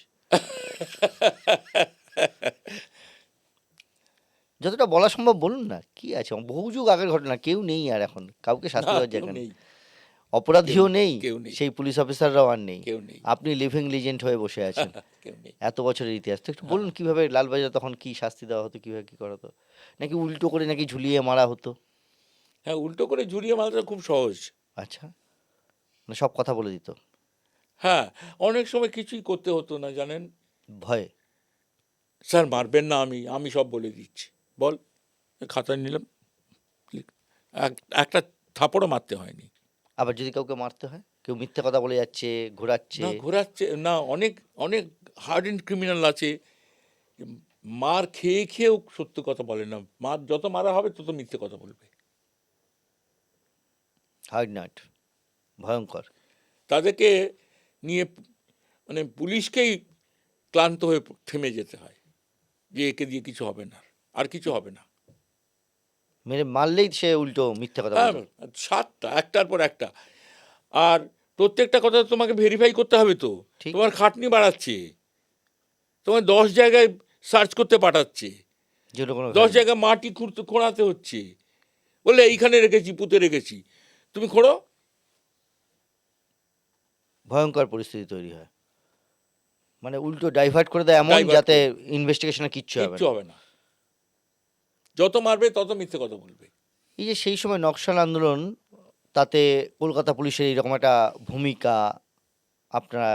যতটা বলা সম্ভব বলুন না, কি আছে, বহু যুগ আগের ঘটনা, কেউ নেই আর এখন, কাউকে শাস্তি না, দেওয়ার কেউ জায়গা নেই, নেই, কেউ অপরাধীও নেই, নেই, কেউ নেই, সেই পুলিশ অফিসাররাও আর নেই। কেউ নেই, আপনি লিভিং লিজেন্ড হয়ে বসে আছেন কেউ নেই। এত বছরের ইতিহাস। তো একটু হ্যাঁ, বলুন কিভাবে লালবাজার তখন কি শাস্তি দেওয়া হতো, কিভাবে কি করা হতো, নাকি উল্টো করে নাকি ঝুলিয়ে মারা হতো? হ্যাঁ, উল্টো করে ঝুলিয়ে মারাটা খুব সহজ। আচ্ছা, না সব কথা বলে দিত হ্যাঁ, অনেক সময় কিছুই করতে হতো না জানেন। ভয়ে? স্যার মারবেন না, আমি সব বলে দিচ্ছি। বল, খাতা নিলাম, লিখ। একটা থাপড়ও মারতে হয়নি। আবার যদি কাউকে মারতে হয়, কেউ মিথ্যে কথা বলে যাচ্ছে, ঘোরাচ্ছে? না ঘোরাচ্ছে না, অনেক অনেক হার্ডেন্ড ক্রিমিনাল আছে, মার খেয়ে খেয়েও সত্য কথা বলে না। মার যত মারা হবে তত মিথ্যে কথা বলবে। হার্ড নাট, ভয়ঙ্কর। তাদেরকে নিয়ে মানে পুলিশকেই ক্লান্ত হয়ে থেমে যেতে হয়, যে একে দিয়ে কিছু হবে না, আর কিছু হবে না। মেরে মারলেই সে উল্টো মিথ্যে কথা হ্যাঁ, বলবে। 7টা একটার পর একটা। আর প্রত্যেকটা কথা তোমাকে ভেরিফাই করতে হবে তো। ঠিক। তোমার খাটনি বাড়াচ্ছে, তোমার 10 জায়গায় সার্চ করতে পাঠাচ্ছে, যেগুলো কোনো 10 ভ্যালু নেই। জায়গায় মাটি খুঁড়তে খোঁড়াতে হচ্ছে, বলে এইখানে রেখেছি, পুঁতে রেখেছি, তুমি খোঁড়ো। ভয়ঙ্কর পরিস্থিতি তৈরি হয়, মানে উল্টো ডাইভার্ট করে দেয় এমন ডাইভার্ট যাতে করে ইনভেস্টিগেশনে কিচ্ছু হবে কিচ্ছু না। হবে না, যত মারবে তত মিথ্যে কথা বলবে। এই যে সেই সময় নকশাল আন্দোলন, তাতে কলকাতা পুলিশের এইরকম একটা ভূমিকা, আপনারা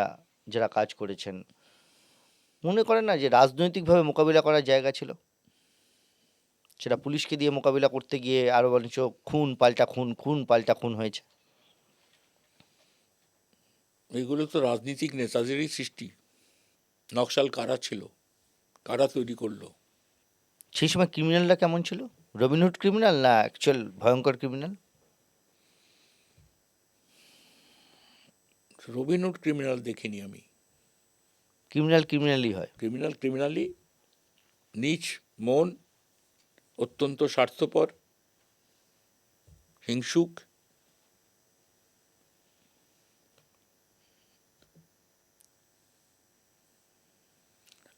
যারা কাজ করেছেন, মনে করেন না যে রাজনৈতিকভাবে মোকাবিলা করার জায়গা ছিল? সেটা পুলিশকে দিয়ে মোকাবিলা করতে গিয়ে আরো বরঞ্চ খুন পাল্টা খুন, খুন পাল্টা খুন হয়েছে। এগুলো তো রাজনীতিক নেতাদেরই সৃষ্টি। নকশাল কারা ছিল, কারা তৈরি করলো? সেই সময় ক্রিমিনালরা কেমন ছিল? রবিনহুড ক্রিমিনাল না অ্যাকচুয়াল ভয়ঙ্কর ক্রিমিনাল? রবিনহুড ক্রিমিনাল দেখিনি আমি। ক্রিমিনাল ক্রিমিনালই হয়। ক্রিমিনালি নীচ মন, অত্যন্ত স্বার্থপর, হিংসুক।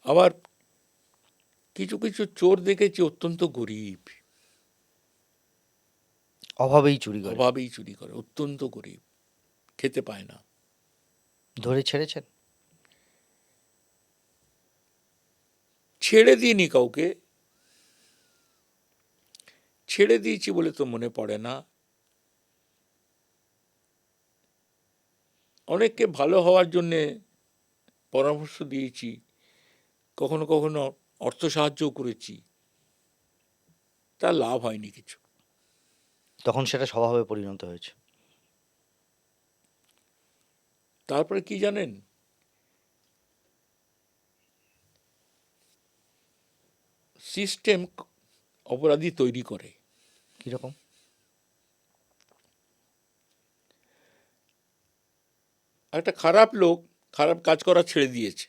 আবার কিছু কিছু চোর দেখেছি অত্যন্ত গরিব, অভাবেই চুরি করে। অভাবেই চুরি করে, অত্যন্ত গরিব, খেতে পায় না। ধরে ছেড়েছেন? ছেড়ে দিইনি কাউকে, ছেড়ে দিয়েছি বলে তো মনে পড়ে না। অনেককে ভালো হওয়ার জন্যে পরামর্শ দিয়েছি, কখনো কখনো অর্থ সাহায্যও করেছি, তার লাভ হয়নি কিছু। তখন সেটা স্বভাবে পরিণত হয়েছে। তারপরে কি জানেন, সিস্টেম অপরাধী তৈরি করে। কিরকম? একটা খারাপ লোক খারাপ কাজ করা ছেড়ে দিয়েছে,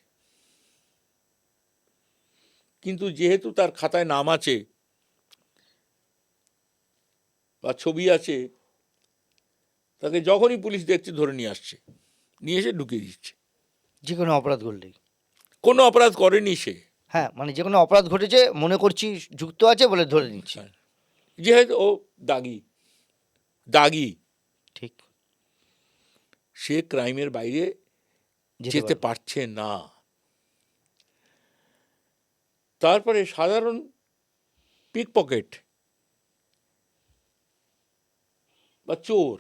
কিন্তু যেহেতু তার খাতায় নাম আছে বা ছবি আছে, তাকে যখনই পুলিশ দেখছে ধরে নিয়ে আসছে, নিয়ে এসে ঢুকিয়ে দিচ্ছে। যে কোনো অপরাধ করলেই? কোনো অপরাধ করেনি সে, হ্যাঁ, মানে যে কোনো অপরাধ ঘটেছে মনে করছি যুক্ত আছে বলে ধরে নিচ্ছি। যেহেতু ও দাগি দাগি, ঠিক। সে ক্রাইমের বাইরে যেতে যেতে পারবে। পারছে না। তারপরে সাধারণ পিক পকেট বা চোর,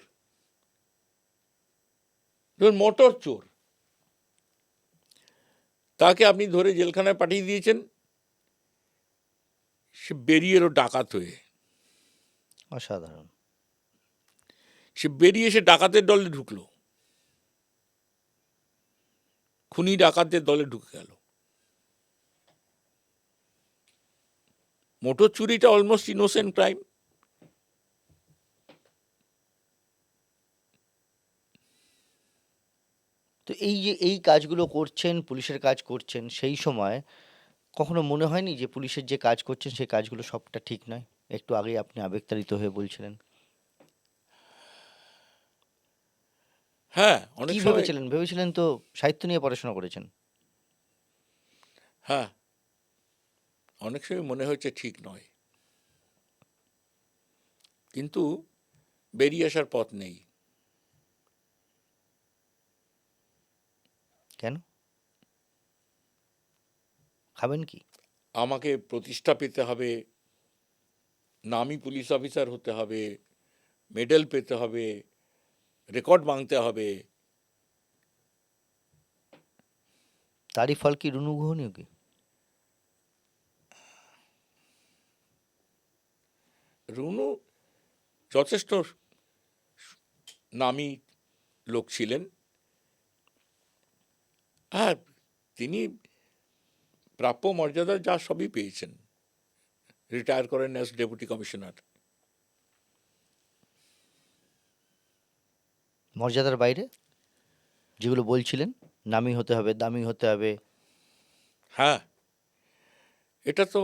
ধরুন মোটর চোর, তাকে আপনি ধরে জেলখানায় পাঠিয়ে দিয়েছেন, সে বেরিয়ে এলো ডাকাত হয়ে, অসাধারণ। সে বেরিয়ে এসে ডাকাতের দলে ঢুকলো, খুনি ডাকাতদের দলে ঢুকে গেল। মোটর চুরিটা অলমোস্ট ইনোসেন্ট ক্রাইম। তো এই যে এই কাজগুলো করছেন, পুলিশের কাজ করছেন, সেই সময় কখনো মনে হয়নি যে পুলিশের যে কাজ করছেন সেই কাজগুলো সবটা ঠিক নয়? একটু আগেই আপনি আবেগতাড়িত হয়ে বলছিলেন। হ্যাঁ, অনেক কি সময় ভেবেছিলেন তো সাহিত্য নিয়ে পড়াশোনা করেছেন। হ্যাঁ, অনেক সময় মনে হয়েছে ঠিক নয়, কিন্তু বেরিয়ে আসার পথ নেই। কেন? খাবেন কি? আমাকে প্রতিষ্ঠা পেতে হবে, নামী পুলিশ অফিসার হতে হবে, মেডেল পেতে হবে, রেকর্ড ভাঙতে হবে। তারই ফল কি রুনু গুহ নিয়োগী? রুনু যথেষ্ট নামী লোক ছিলেন, আর তিনি প্রাপ্য মর্যাদা যা সবই পেয়েছেন। রিটায়ার করেন অ্যাজ ডেপুটি কমিশনার। মর্যাদার বাইরে যেগুলো বলছিলেন, নামী হতে হবে, দামি হতে হবে, হ্যাঁ, এটা তো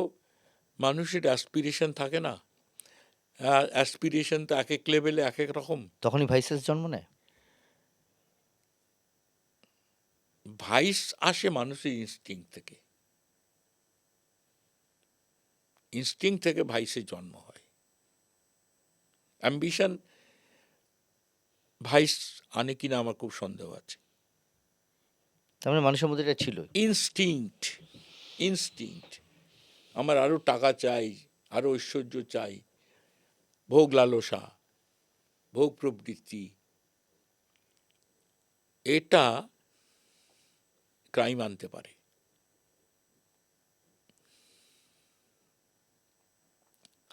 মানুষের অ্যাসপিরেশন থাকে না, অ্যাসপিরেশন তো এক এক লেভেলে এক এক রকম। তখনই ভাইসেস জন্ম নেয়। ভাইস আসে মানুষের ইনস্টিং থেকে ভাইসের জন্ম হয়। অ্যাম্বিশন ভাইস আনে কিনা আমার খুব সন্দেহ আছে। তার মানে মানুষের মধ্যে এটা ছিল। ইনস্টিংক্ট আমার আরো টাকা চাই, আরো ঐশ্বর্য চাই, ভোগ লালসা, ভোগ প্রবৃত্তি, এটা ক্রাইম আনতে পারে।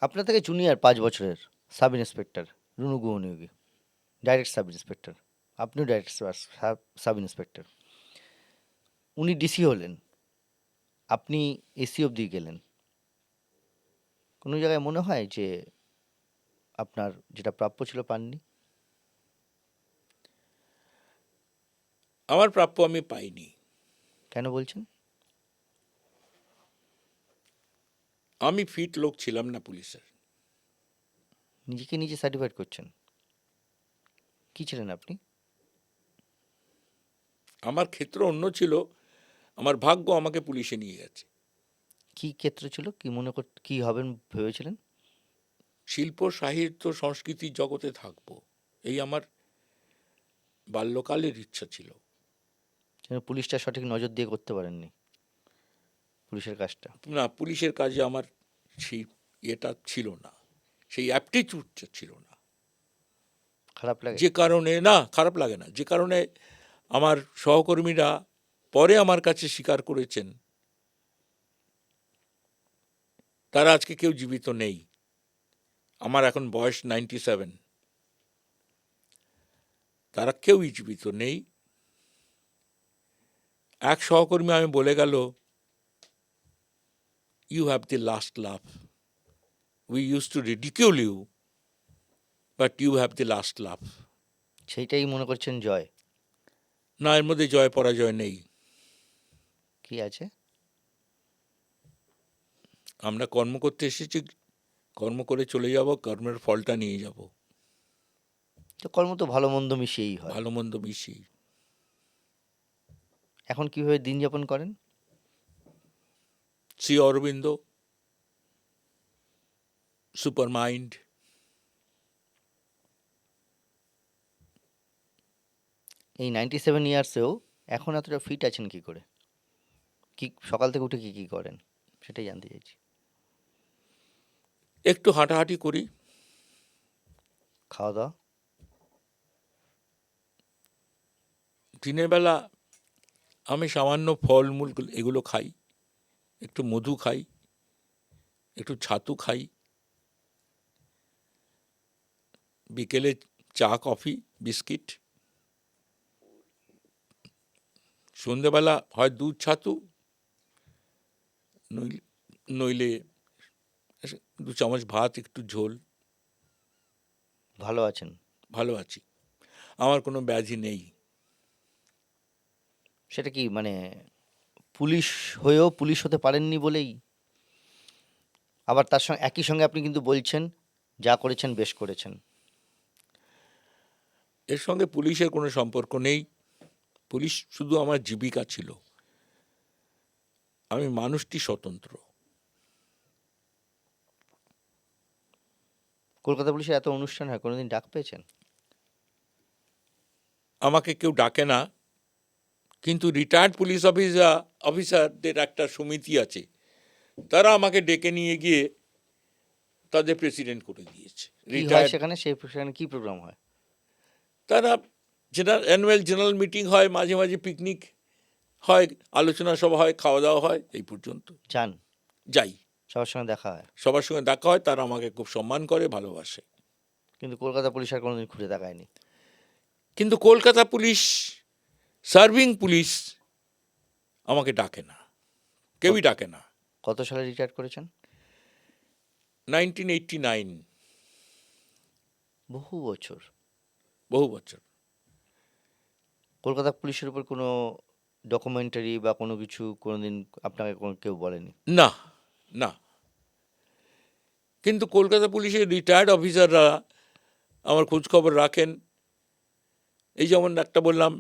আপনার থেকে জুনিয়র 5 বছরের sub inspector Runu Guha Niyogi, direct sub inspector, আপনিও ডাইরেক্ট সাব ইন্সপেক্টর। উনি ডিসি হলেন, আপনি এসি অবধি গেলেন। কোনো জায়গায় মনে হয় যে আপনার যেটা প্রাপ্য ছিল পাননি? আমার প্রাপ্য আমি পাইনি। কেন বলছেন? আমি ফিট লোক ছিলাম না পুলিশের। নিজেকে নিজে সার্টিফাইড করছেন। কি ছিলেন আপনি? আমার ক্ষেত্র অন্য ছিল, আমার ভাগ্য আমাকে পুলিশে নিয়ে গেছে। কি ক্ষেত্র ছিল? কি হবেন ভেবেছিলেন? শিল্প সাহিত্য সংস্কৃতির জগতে থাকবো, এই আমার বাল্যকালের ইচ্ছা ছিল। পুলিশটা সঠিক নজর দিয়ে করতে পারেননি পুলিশের কাজটা। না, পুলিশের কাজে আমার সেই এটা ছিল না, সেই অ্যাপটিচিউডটা ছিল না। খারাপ লাগে? যে কারণে না, খারাপ লাগে না, যে কারণে আমার সহকর্মীরা পরে আমার কাছে স্বীকার করেছেন, তারা আজকে কেউ জীবিত নেই। আমার এখন বয়স 97, তারা কেউই জীবিত নেই। এক সহকর্মী আমি বলে গেল, you have the last laugh, we use to ridicule you, but you have the last laugh. সেইটাই মনে করছেন জয়? না, এর মধ্যে জয় পরাজয় নেই। কি আছে? আমরা কর্ম করতে এসেছি, কর্ম করে চলে যাব, কর্মের ফলটা নিয়ে যাব। তো কর্ম তো ভালো মন্দ মিশিয়েই হয়। ভালো মন্দ মিশিয়ে। এখন কিভাবে দিন যাপন করেন? শ্রী অরবিন্দ, সুপার মাইন্ড, এই 97 ইয়ার্সেও এখন এতটা ফিট আছেন কি করে? কি সকাল থেকে উঠে কি করেন সেটাই জানতে চাইছি। একটু হাঁটাহাঁটি করি, খাওয়া দাওয়া? দিনের বেলা আমি সামান্য ফলমূল এগুলো খাই, একটু মধু খাই, একটু ছাতু খাই, বিকেলে চা কফি বিস্কিট, সন্ধ্যেবেলা হয় দুধ ছাতু, নইলে 2 চামচ ভাত, একটু ঝোল। ভালো আছেন? ভালো আছি, আমার কোনো ব্যাধি নেই। সেটা কি মানে পুলিশ হয়েও পুলিশ হতে পারেননি বলেই? আবার তার সঙ্গে একই সঙ্গে আপনি কিন্তু বলছেন যা করেছেন বেশ করেছেন। এর সঙ্গে পুলিশের কোনো সম্পর্ক নেই। পুলিশ শুধু আমার জীবিকা ছিল। আমি মানুষটি স্বতন্ত্র। কলকাতা পুলিশের এত অনুষ্ঠান হয়, কোনোদিন ডাক পেয়েছেন? আমাকে কেউ ডাকে না, কিন্তু রিটায়ার্ড পুলিশ অফিসারদের একটা সমিতি আছে, তারা আমাকে ডেকে নিয়ে গিয়ে তাদের প্রেসিডেন্ট করে দিয়েছে। কি হয় রিটায়ার্ড সেখানে? সেখানে কি প্রোগ্রাম হয়? তারা অ্যানুয়াল জেনারেল মিটিং হয়, মাঝে মাঝে পিকনিক হয়, আলোচনা সভা হয়, খাওয়া দাওয়া হয়, এই পর্যন্ত। যান? যাই, সবার সঙ্গে দেখা হয়? সবার সঙ্গে দেখা হয়, তারা আমাকে খুব সম্মান করে, ভালোবাসে। কিন্তু কলকাতা পুলিশ আর কোনোদিন ঘুরে তাকায়নি? কিন্তু কলকাতা পুলিশ, সার্ভিং পুলিশ আমাকে ডাকে না, কেউই ডাকে না। কত সালে রিটায়ার করেছেন? 1989, বহু বছর। বহু বছর। কলকাতা পুলিশের উপর কোনো ডকুমেন্টারি বা কোনো কিছু কোনোদিন আপনাকে কেউ বলেনি? না, না। কিন্তু কলকাতা পুলিশের রিটায়ার্ড অফিসাররা আমার খোঁজখবর রাখেন। এই যেমন একটা বললাম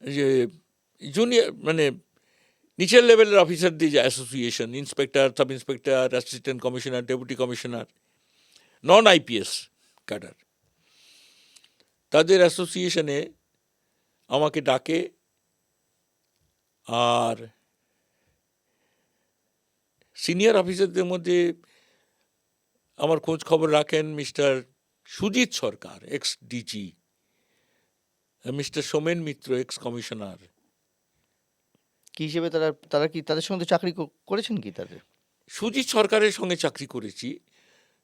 যে জুনিয়র মানে নিচের লেভেলের অফিসারদের যে association, inspector, sub inspector, assistant commissioner, deputy commissioner, non IPS cadre, তাদের অ্যাসোসিয়েশনে আমাকে ডাকে। আর সিনিয়র অফিসারদের মধ্যে আমার খোঁজ খবর রাখেন মিস্টার সুজিত সরকার, x DG, mister Somen Mitra, x commissioner. কি হিসেবে তারা তারা কি তাদের সঙ্গে তো চাকরি করেছেন কি তাদের? সুজিত সরকারের সঙ্গে চাকরি করেছি,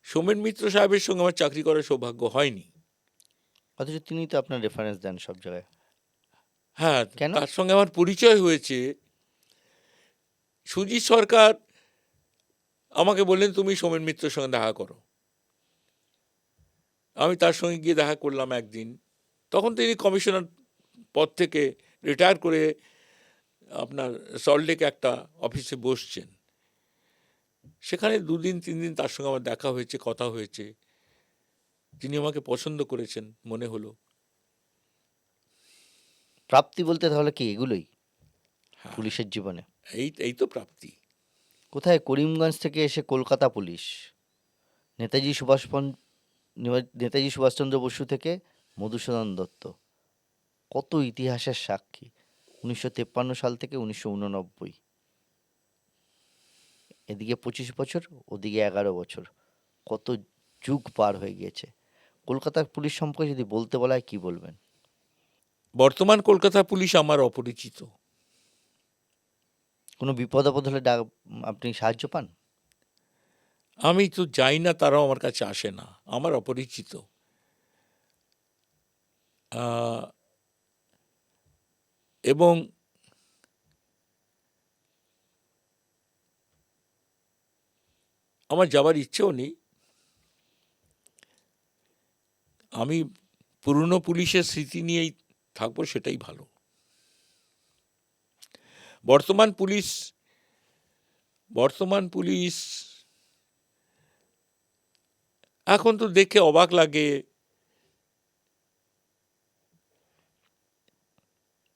সোমেন মিত্র সাহেবের সঙ্গে আমার চাকরি করার সৌভাগ্য হয়নি। অথচ তিনি তো আপনার রেফারেন্স দেন সব জায়গায়। হ্যাঁ, কেন? তার সঙ্গে আমার পরিচয় হয়েছে। সুজিত সরকার আমাকে বললেন তুমি সোমেন মিত্রের সঙ্গে দেখা করো। আমি তার সঙ্গে গিয়ে দেখা করলাম একদিন। তখন তিনি কমিশনার পদ থেকে রিটায়ার করে আপনার সল্টলেকে একটা অফিসে বসছেন। সেখানে 2 দিন 3 দিন তার সঙ্গে আমার দেখা হয়েছে, কথা হয়েছে। তিনি আমাকে পছন্দ করেছেন মনে হলো। প্রাপ্তি বলতে তাহলে কি এগুলোই হ্যাঁ, পুলিশের জীবনে? এই তো প্রাপ্তি। কোথায় করিমগঞ্জ থেকে এসে কলকাতা পুলিশ, নেতাজি নেতাজি সুভাষচন্দ্র বসু থেকে মধুসূদন দত্ত, কত ইতিহাসের সাক্ষী। 1953 সাল থেকে 1989, এদিকে 25 বছর, ওদিকে 11 বছর, কত যুগ পার হয়ে গিয়েছে। কলকাতার পুলিশ সম্পর্কে যদি বলতে বলা হয় কি বলবেন? বর্তমান কলকাতা পুলিশ আমার অপরিচিত। কোনো বিপদ আপদ হলে আপনি সাহায্য পান? আমি তো যাই না, তারাও আমার কাছে আসে না, আমার অপরিচিত। এবং আমার যাবার ইচ্ছেও নেই। আমি পুরনো পুলিশের স্মৃতি নিয়েই থাকবো, সেটাই ভালো। বর্তমান পুলিশ এখন তো দেখে অবাক লাগে,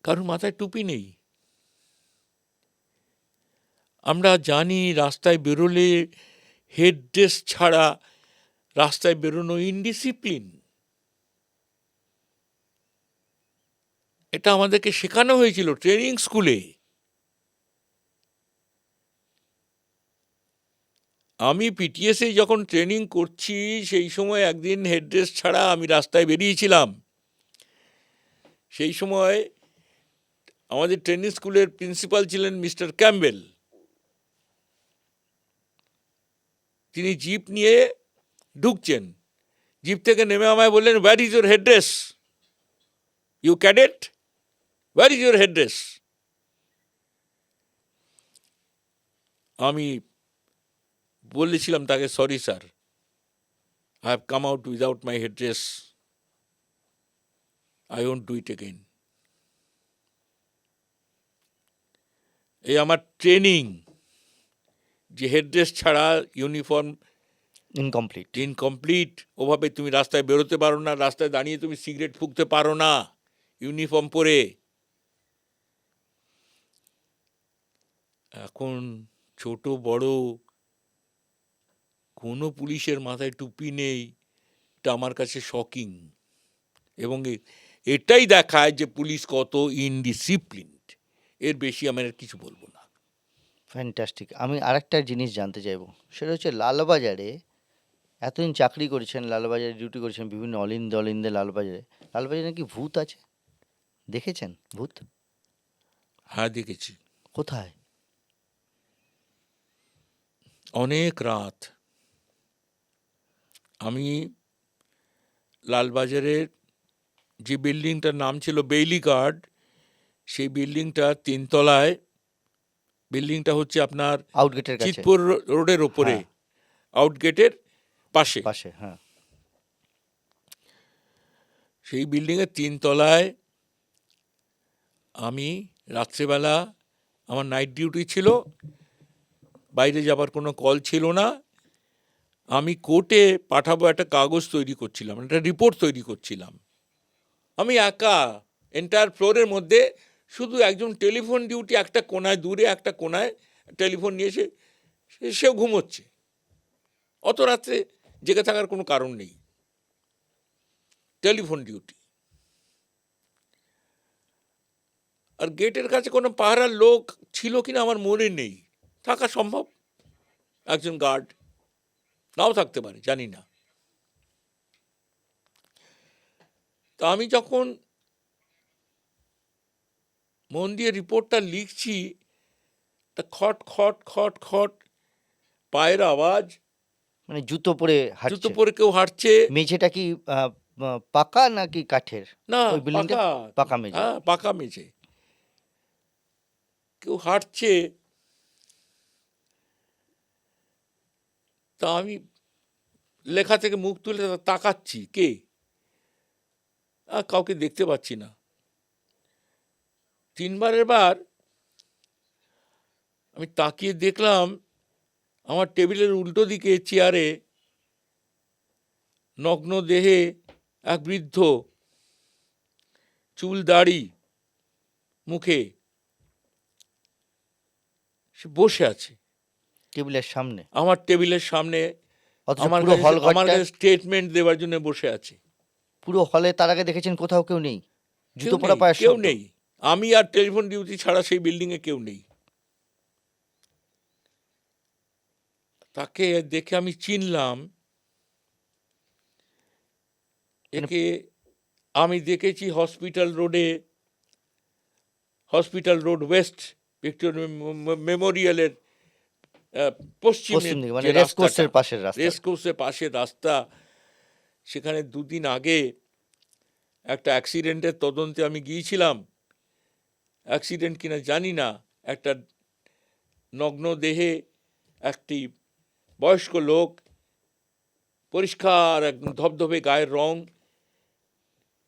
কারণ মাথায় টুপি নেই। আমরা জানি রাস্তায় বেরোলে হেড ড্রেস ছাড়া রাস্তায় বেরোনো ইনডিসিপ্লিন। এটা আমাদেরকে শেখানো হয়েছিল ট্রেনিং স্কুলে। আমি পিটিএসে যখন ট্রেনিং করছি সেই সময় একদিন হেডড্রেস ছাড়া আমি রাস্তায় বেরিয়েছিলাম। সেই সময় আমাদের ট্রেনিং স্কুলের প্রিন্সিপাল ছিলেন মিস্টার ক্যাম্বেল। তিনি জিপ নিয়ে ঢুকছেন, জিপ থেকে নেমে আমায় বললেন, where is your headdress, you cadet, where is your headdress. আমি বলেছিলাম তাকে, sorry sir, I have come out without my headdress. I won't do it again. এই আমার ট্রেনিং যে হেডড্রেস ছাড়া ইউনিফর্ম ইনকমপ্লিট। ইনকমপ্লিট। ওভাবে তুমি রাস্তায় বেরোতে পারো না, রাস্তায় দাঁড়িয়ে তুমি সিগারেট ফুঁকতে পারো না ইউনিফর্ম পরে। এখন ছোট বড় কোনো পুলিশের মাথায় টুপি নেই, এটা আমার কাছে শকিং। এবং এটাই দেখায় যে পুলিশ কত ইনডিসিপ্লিনড। এর বেশি আমি আর কিছু বলবো না। ফ্যান্টাস্টিক। আমি আরেকটা জিনিস জানতে চাইবো, সেটা হচ্ছে লালবাজারে এতদিন চাকরি করেছেন, লালবাজারে ডিউটি করেছেন, বিভিন্ন অলিন্দে লালবাজারে। লালবাজারে নাকি ভূত আছে, দেখেছেন ভূত? হ্যাঁ, দেখেছি। কোথায়? অনেক রাত আমি লালবাজারের যে বিল্ডিংটার নাম ছিল বেইলি গার্ড, সেই বিল্ডিংটা 3 তলায়। বিল্ডিংটা হচ্ছে আপনার আউটগেটের কাছে? চিতপুর রোডের ওপরে, হ্যাঁ। আউটগেটের পাশে। পাশে, হ্যাঁ। সেই বিল্ডিংয়ের 3 তলায় আমি রাত্রেবেলা, আমার নাইট ডিউটি ছিল, বাইরে যাবার কোনো কল ছিল না। আমি কোর্টে পাঠাবো একটা কাগজ তৈরি করছিলাম, একটা রিপোর্ট তৈরি করছিলাম। আমি একা এন্টায়ার ফ্লোরের মধ্যে, শুধু একজন টেলিফোন ডিউটি একটা কোনায়, দূরে একটা কোনায় টেলিফোন নিয়ে সেও ঘুমোচ্ছে। অত রাত্রে জেগে থাকার কোনো কারণ নেই, টেলিফোন ডিউটি। আর গেটের কাছে কোনো পাহারার লোক ছিল কিনা আমার মনে নেই, থাকা সম্ভব, একজন গার্ড নাও থাকতে পারে, জানি না। তা আমি যখন মন দিয়ে রিপোর্টটা লিখছি, তা খট খট খট খট পায়ের আওয়াজ, মানে জুতো পরে জুতো হাঁটছে? পরে কেউ হাঁটছে। মেঝেটা কি পাকা নাকি কাঠের? না, ওই বিল্ডিংটা পাকা। পাকা মেঝে? হ্যাঁ, পাকা মেঝে। কেউ হাঁটছে। তা আমি লেখা থেকে মুখ তুলে তাকাচ্ছি, কে? কাউকে দেখতে পাচ্ছি না। 3বারের বার আমি তাকিয়ে দেখলাম আমার টেবিলের উল্টো দিকে চেয়ারে নগ্ন দেহে এক বৃদ্ধ, চুল দাড়ি মুখে, সে বসে আছে টেবিলের সামনে? আমার টেবিলের সামনে। অথচ আমার পুরো হল আমার ঘরটা, কাছে স্টেটমেন্ট দেওয়ার জন্য বসে আছে। পুরো হলে তার আগে দেখেছেন কোথাও কেউ নেই? কেউ জুতো পরা নেই, পায়ের কেউ শব্দ? নেই। আমি আর টেলিফোন ডিউটি ছাড়া সেই বিল্ডিংয়ে কেউ নেই। তাকে দেখে আমি চিনলাম, একে আমি দেখেছি হসপিটাল রোড ওয়েস্ট, ভিক্টোরিয়া মেমোরিয়ালের পশ্চিমে পশ্চিম দিকে, মানে যে রেসকোর্সের রাস্তাটা, পাশের রাস্তা? রেসকোর্সের পাশের রাস্তা। সেখানে 2 দিন আগে একটা অ্যাক্সিডেন্টের তদন্তে আমি গিয়েছিলাম। অ্যাক্সিডেন্ট কিনা জানি না, একটা নগ্ন দেহে একটি বয়স্ক লোক, পরিষ্কার একদম ধবধবে গায়ের রং,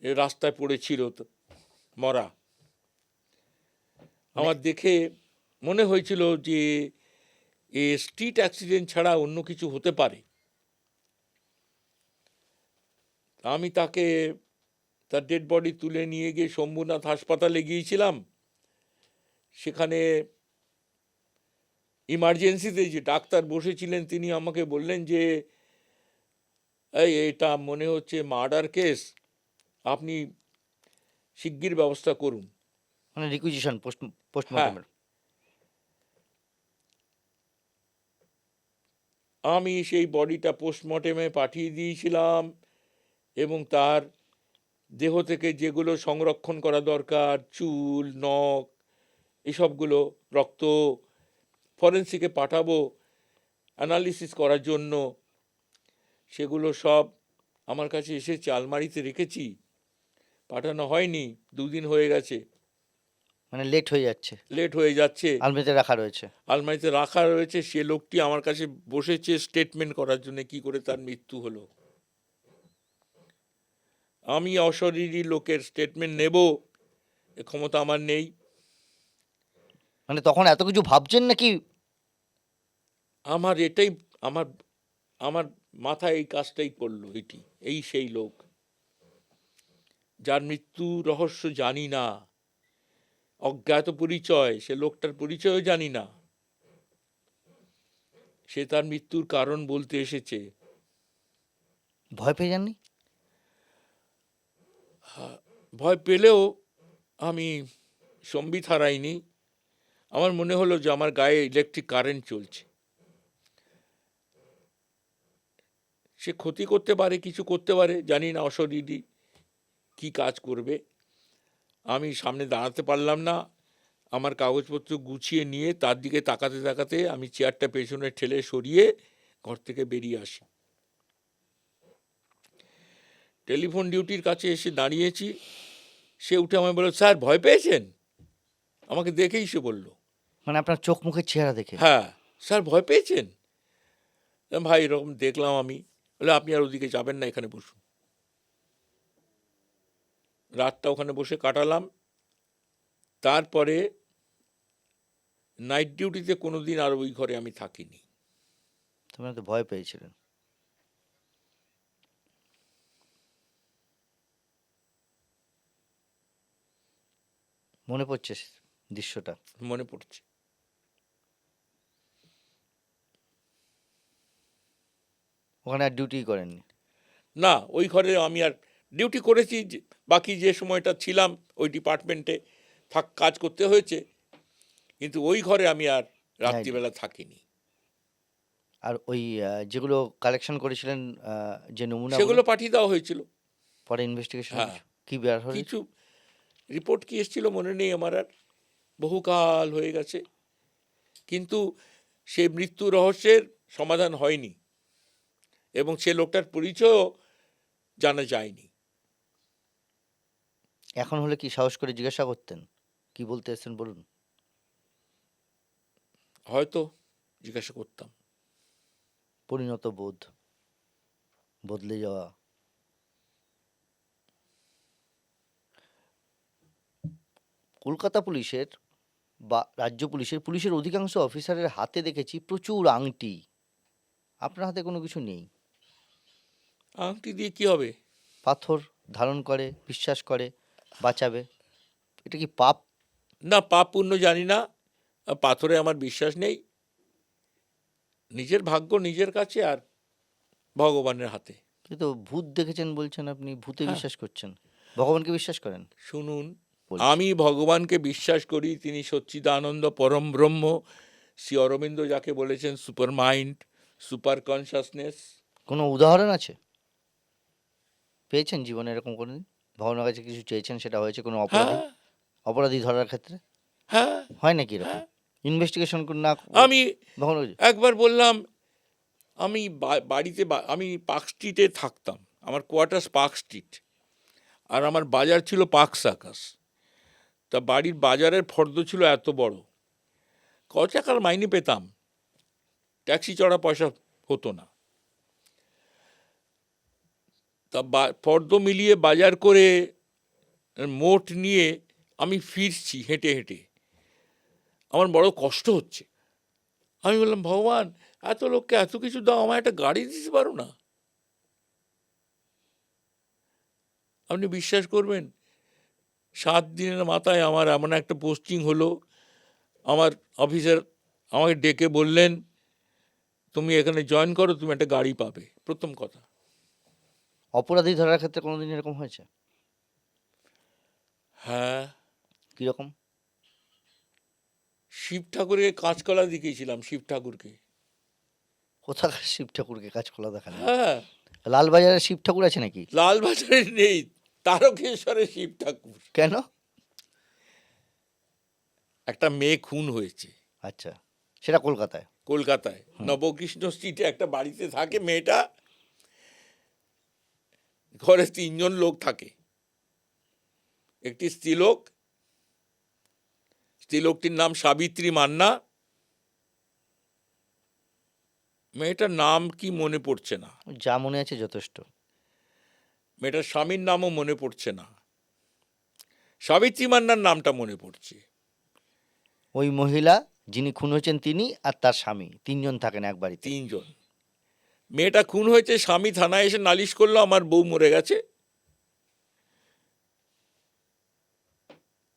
রাস্তায় পড়েছিল মরা। আমার দেখে মনে হয়েছিল যে এ স্ট্রিট অ্যাক্সিডেন্ট ছাড়া অন্য কিছু হতে পারে। আমি তাকে, তার ডেড বডি তুলে নিয়ে গিয়ে শম্ভুনাথ হাসপাতালে গিয়েছিলাম। সেখানে ইমার্জেন্সিতে যে ডাক্তার বসেছিলেন, তিনি আমাকে বললেন যে এটা মনে হচ্ছে মার্ডার কেস, আপনি শিগগির ব্যবস্থা করুন। মানে রিকুইজিশন, পোস্টমর্টমের? আমি সেই বডিটা পোস্টমর্টেমে পাঠিয়ে দিয়েছিলাম, এবং তার দেহ থেকে যেগুলো সংরক্ষণ করা দরকার, চুল, নখ, এসবগুলো, রক্ত, ফরেন্সিকে পাঠাবো অ্যানালিসিস করার জন্য, সেগুলো সব আমার কাছে এসেছে, আলমারিতে রেখেছি, পাঠানো হয়নি। 2 দিন হয়ে গেছে। মানে লেট হয়ে যাচ্ছে? লেট হয়ে যাচ্ছে, আলমারিতে রাখা রয়েছে? আলমারিতে রাখা রয়েছে। সে লোকটি আমার কাছে বসেছে স্টেটমেন্ট করার জন্য, কি করে তার মৃত্যু হলো। আমি অশরীরী লোকের স্টেটমেন্ট নেব, এ ক্ষমতা আমার নেই। মানে তখন এত কিছু ভাবছেন নাকি? আমার এটাই, আমার আমার মাথায় এই কাজটাই করলো, এটি এই সেই লোক যার মৃত্যু রহস্য জানি না, অজ্ঞাত পরিচয়, সে লোকটার পরিচয়ও জানি না, সে তার মৃত্যুর কারণ বলতে এসেছে। ভয় পেয়ে যাননি? ভয় পেলেও আমি সম্বিত হারাইনি। আমার মনে হলো যে আমার গায়ে ইলেকট্রিক কারেন্ট চলছে, সে ক্ষতি করতে পারে, কিছু করতে পারে, জানি না অশরীরী কি কাজ করবে। আমি সামনে দাঁড়াতে পারলাম না, আমার কাগজপত্র গুছিয়ে নিয়ে তার দিকে তাকাতে তাকাতে আমি চেয়ারটা পেছনে ঠেলে সরিয়ে ঘর থেকে বেরিয়ে আসি। টেলিফোন ডিউটির কাছে এসে দাঁড়িয়েছি, সে উঠে আমায় বলল, স্যার ভয় পেয়েছেন? আমাকে দেখেই সে বলল। মানে আপনার চোখ মুখের চেহারা দেখে? হ্যাঁ, স্যার ভয় পেয়েছেন? ভাই এরকম দেখলাম আমি। বলে, আপনি আর ওদিকে যাবেন না, এখানে বসুন। রাতটা ওখানে বসে কাটালাম। তারপরে নাইট ডিউটিতে কোনোদিন আর ওই ঘরে আমি থাকিনি। তোমরা তো ভয় পেয়েছিলেন। মনে পড়ছে দৃশ্যটা? মনে পড়ছে। ওখানে আর ডিউটি করেননি? না, ওই ঘরে আমি আর ডিউটি করেছি, বাকি যে সময়টা ছিলাম ওই ডিপার্টমেন্টে কাজ করতে হয়েছে, কিন্তু ওই ঘরে আমি আর রাত্রিবেলা থাকিনি। আর ওই যেগুলো কালেকশন করেছিলেন, যে নমুনা, সেগুলো পাঠিয়ে দেওয়া হয়েছিল। পরে ইনভেস্টিগেশন হ্যাঁ। কি বের হলো? কিছু রিপোর্ট কি এসেছিল মনে নেই আমার, আর বহুকাল হয়ে গেছে। কিন্তু সে মৃত্যু রহস্যের সমাধান হয়নি এবং সে লোকটার পরিচয়ও জানা যায়নি। এখন হলে কি সাহস করে জিজ্ঞাসা করতেন? কি বলতে এসেছেন বলুন। হয়তো জিজ্ঞাসা করতাম। পরিণত বোধ, বদলে যাওয়া। কলকাতা পুলিশের বা রাজ্য পুলিশের অধিকাংশ অফিসারের হাতে দেখেছি প্রচুর আংটি। আপনার হাতে কোনো কিছু নেই। আংটি দিয়ে কি হবে? পাথর ধারণ করে, বিশ্বাস করে বাঁচাবে। এটা কি পাপ? না, পাপ পুণ্য জানি না, পাথরে আমার বিশ্বাস নেই। নিজের ভাগ্য নিজের কাছে আর ভগবানের হাতে। কিন্তু ভূত দেখেছেন বলছেন, আপনি ভূতে হ্যাঁ। বিশ্বাস করছেন? ভগবানকে বিশ্বাস করেন? শুনুন, বলছি। আমি ভগবানকে বিশ্বাস করি, তিনি সচ্চিদানন্দ পরম ব্রহ্ম। শ্রী অরবিন্দ যাকে বলেছেন সুপার মাইন্ড, সুপার কনসাসনেস। কোনো উদাহরণ আছে? পেয়েছেন জীবনে এরকম কোনোদিন? ভগবানের কাছে কিছু চেয়েছেন, সেটা হয়েছে? কোনো অপরাধী হ্যাঁ, অপরাধী ধরার ক্ষেত্রে হ্যাঁ, হয় নাকি এরকম? হ্যাঁ। ইনভেস্টিগেশন না আমি কখনো? একবার বললাম, আমি বাড়িতে আমি পার্ক স্ট্রিটে থাকতাম, আমার কোয়ার্টার্স পার্ক স্ট্রিট, আর আমার বাজার ছিল পার্ক সার্কাস। তা বাড়ির বাজারের ফর্দ ছিল এত বড়, ক টাকার মাইনে পেতাম, ট্যাক্সি চড়া পয়সা হতো না। তা ফর্দ মিলিয়ে বাজার করে মোট নিয়ে আমি ফিরছি হেঁটে হেঁটে, আমার বড় কষ্ট হচ্ছে। আমি বললাম, ভগবান এত লোককে এত কিছু দাও, আমার একটা গাড়ি দিতে পারো না? আপনি বিশ্বাস করবেন, 7 দিনের মাথায় আমার এমন একটা পোস্টিং হলো। আমার অফিসার আমাকে ডেকে বললেন, তুমি এখানে জয়েন করো, তুমি একটা গাড়ি পাবে। প্রথম কথা। অপরাধী ধরার ক্ষেত্রে কোনোদিন এরকম হয়েছে? হ্যাঁ, কিরকম? শিব ঠাকুরকে কাঁচকলা দেখিয়েছিলাম, শিব ঠাকুরকে। কোথাকার শিব ঠাকুরকে কাঁচকলা দেখালেন? হ্যাঁ, লালবাজারে শিব ঠাকুর আছে নাকি? লালবাজারে নেই, তারকেশ্বরে শিব ঠাকুর। কেন? একটা মেয়ে খুন হয়েছে। আচ্ছা, সেটা কলকাতায়? কলকাতায় নবকৃষ্ণ স্ট্রিটে একটা বাড়িতে থাকে মেয়েটা, ঘরে 3 জন লোক থাকে, একটি স্ত্রীলোকটির নাম সাবিত্রী মান্না, মেয়েটার নাম কি মনে পড়ছে না, যা মনে আছে যথেষ্ট। মেয়েটার স্বামীর নামও মনে পড়ছে না, সাবিত্রী মান্নার নামটা মনে পড়ছে। ওই মহিলা যিনি খুন হয়েছেন তিনি আর তার স্বামী, 3 জন থাকেন এক বাড়িতে? 3 জন। মেয়েটা খুন হয়েছে, স্বামী থানায় এসে নালিশ করলো আমার বউ মরে গেছে।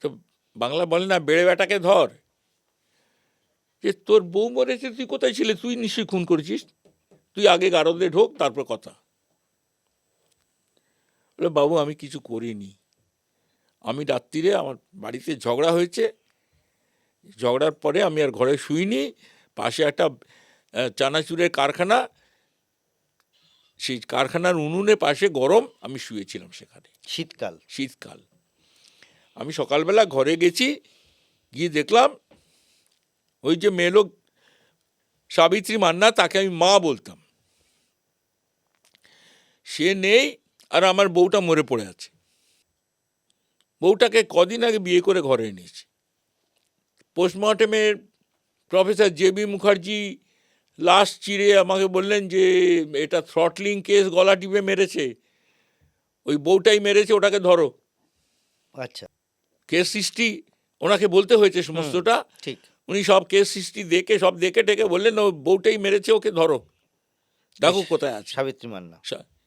তো বাংলা বলে না, বেড়ে বেটাকে ধর, যে তোর বউ মরেছে, তুই কোথায় ছিলে? তুই নিশ্চয়ই খুন করেছিস, তুই আগে গারদে ঢোক, তারপর কথা। বলে বাবু আমি কিছু করিনি, আমি রাত্রিরে আমার বাড়িতে ঝগড়া হয়েছে, ঝগড়ার পরে আমি আর ঘরে শুইনি, পাশে একটা চানাচুরের কারখানা, সেই কারখানার উনুনের পাশে গরম, আমি শুয়েছিলাম সেখানে, শীতকাল। শীতকাল। আমি সকালবেলা ঘরে গেছি, গিয়ে দেখলাম ওই যে মেয়ে লোক সাবিত্রী মান্না, তাকে আমি মা বলতাম, সে নেই, আর আমার বউটা মরে পড়ে আছে। বউটাকে কদিন আগে বিয়ে করে ঘরে এনেছি। পোস্টমর্টমের প্রফেসর জেবি মুখার্জি লাশ চিরে আমাকে বললেন যে এটা থ্রটলিং কেস, গলা টিপে মেরেছে, ওই বউটাই মেরেছে, ওটাকে ধরো। আচ্ছা, কেস হিস্ট্রি ওনাকে বলতে হয়েছে সমস্তটা। ঠিক। উনি সব কেস হিস্ট্রি দেখে, সব দেখে টেকে বললেন ও বউটাই মেরেছে, ওকে ধরো, দেখো কোথায় আছে। সাবিত্রী মান্না।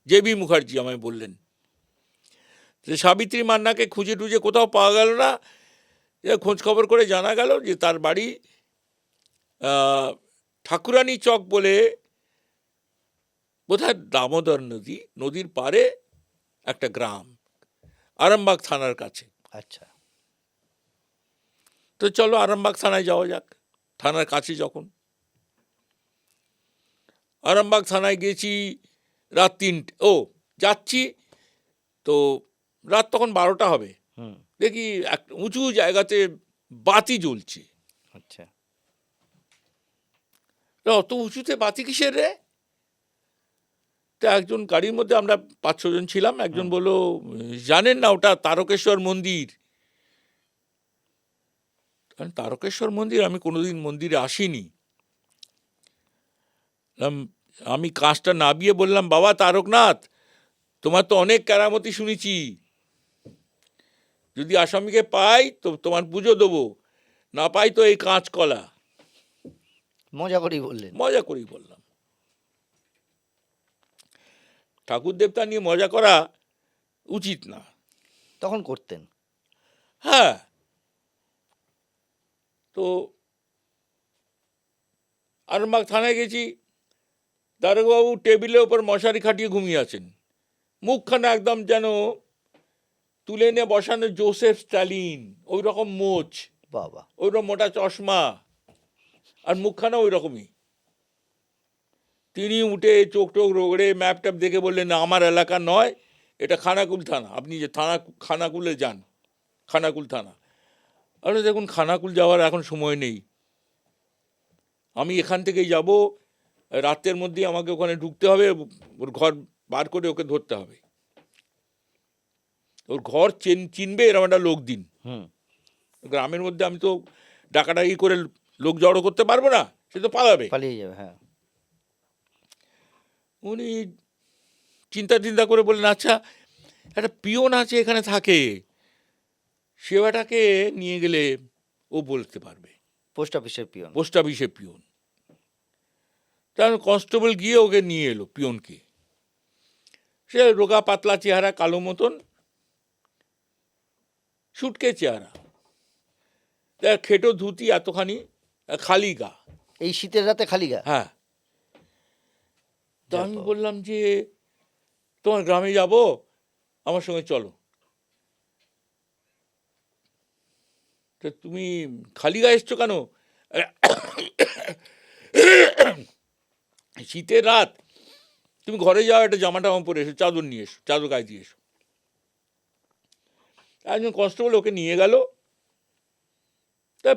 জেবি মুখার্জি আমায় বললেন। সাবিত্রী মান্নাকে খুঁজে টুজে কোথাও পাওয়া গেল না। খোঁজ খবর করে জানা গেল যে তার বাড়ি ঠাকুরানী চক বলে, বোধহয় দামোদর নদী, নদীর পারে একটা গ্রাম, আরামবাগ থানার কাছে। আচ্ছা, তো চলো আরামবাগ থানায় যাওয়া যাক, থানার কাছে যখন। আরামবাগ থানায় গেছি রাত 3টে, যাচ্ছি তো রাত তখন 12টা হবে। দেখি এক উঁচু জায়গাতে বাতি জ্বলছে। আচ্ছা, অত উঁচুতে বাতি কিসের রে? তো একজন গাড়ির মধ্যে, আমরা 5-6 জন ছিলাম, একজন বলল জানেন না ওটা তারকেশ্বর মন্দির। তারকেশ্বর মন্দির, আমি কোনোদিন মন্দিরে আসিনি। আমি কাঁচটা নাবিয়ে বললাম, বাবা তারকনাথ, তোমার তো অনেক কেরামতি শুনেছি, যদি আসামিকে পাই তো তোমার পুজো দেবো, না পাই তো এই কাঁচকলা। মজা করেই বললেন। মজা করেই বললাম। ঠাকুর দেবতা নিয়ে মজা করা উচিত না। তখন করতেন? হ্যাঁ। তো আরামবাগ থানায় গেছি, দারোগাবু টেবিলের ওপর মশারি খাটিয়ে ঘুমিয়ে আছেন, মুখখানা একদম যেন তুলে এনে বসানো জোসেফ স্ট্যালিন, ওই রকম মোচ, বাবা, ওই রকম মোটা চশমা, আর মুখখানা ওই রকমই। তিনি উঠে চোখ টোক রোগড়ে ম্যাপ ট্যাপ দেখে বললেন, না আমার এলাকা নয়, এটা খানাকুল থানা, আপনি যে থানা খানাকুলে যান, খানাকুল থানা। আরে দেখুন, খানাকুল যাওয়ার এখন সময় নেই, আমি এখান থেকেই যাব, রাতের মধ্যেই আমাকে ওখানে ঢুকতে হবে, ওর ঘর বার করে ওকে ধরতে হবে, ওর ঘর চিনবে এরকম একটা লোক দিন। গ্রামের মধ্যে আমি তো ডাকাডাকি করে লোক জড়ো করতে পারবো না, সে তো পালাবে, পালিয়ে যাবে। হ্যাঁ। উনি চিন্তা করে বললেন, আচ্ছা একটা পিয়ন আছে এখানে থাকে, সেবাটাকে নিয়ে গেলে ও বলতে পারবে। পোস্ট অফিসের পিয়ন? পোস্ট অফিসের পিয়ন। তার কনস্টেবল গিয়ে ওকে নিয়ে এলো পিয়নকে। সে রোগা পাতলা চেহারা, কালো মতন, সুটকে চেহারা, তার খেটো ধুতি এতখানি, খালি গা। এই শীতের রাতে খালি গা? হ্যাঁ। তো আমি বললাম যে তোমার গ্রামে যাব, আমার সঙ্গে চলো। তো তুমি খালি গায়ে এসছো কেন? শীতের রাত, তুমি ঘরে যাও, একটা জামা টামা পরে এসো, চাদর নিয়ে এসো, চাদর গায়ে দিয়ে এসো। একজন কনস্টেবল ওকে নিয়ে গেল। তা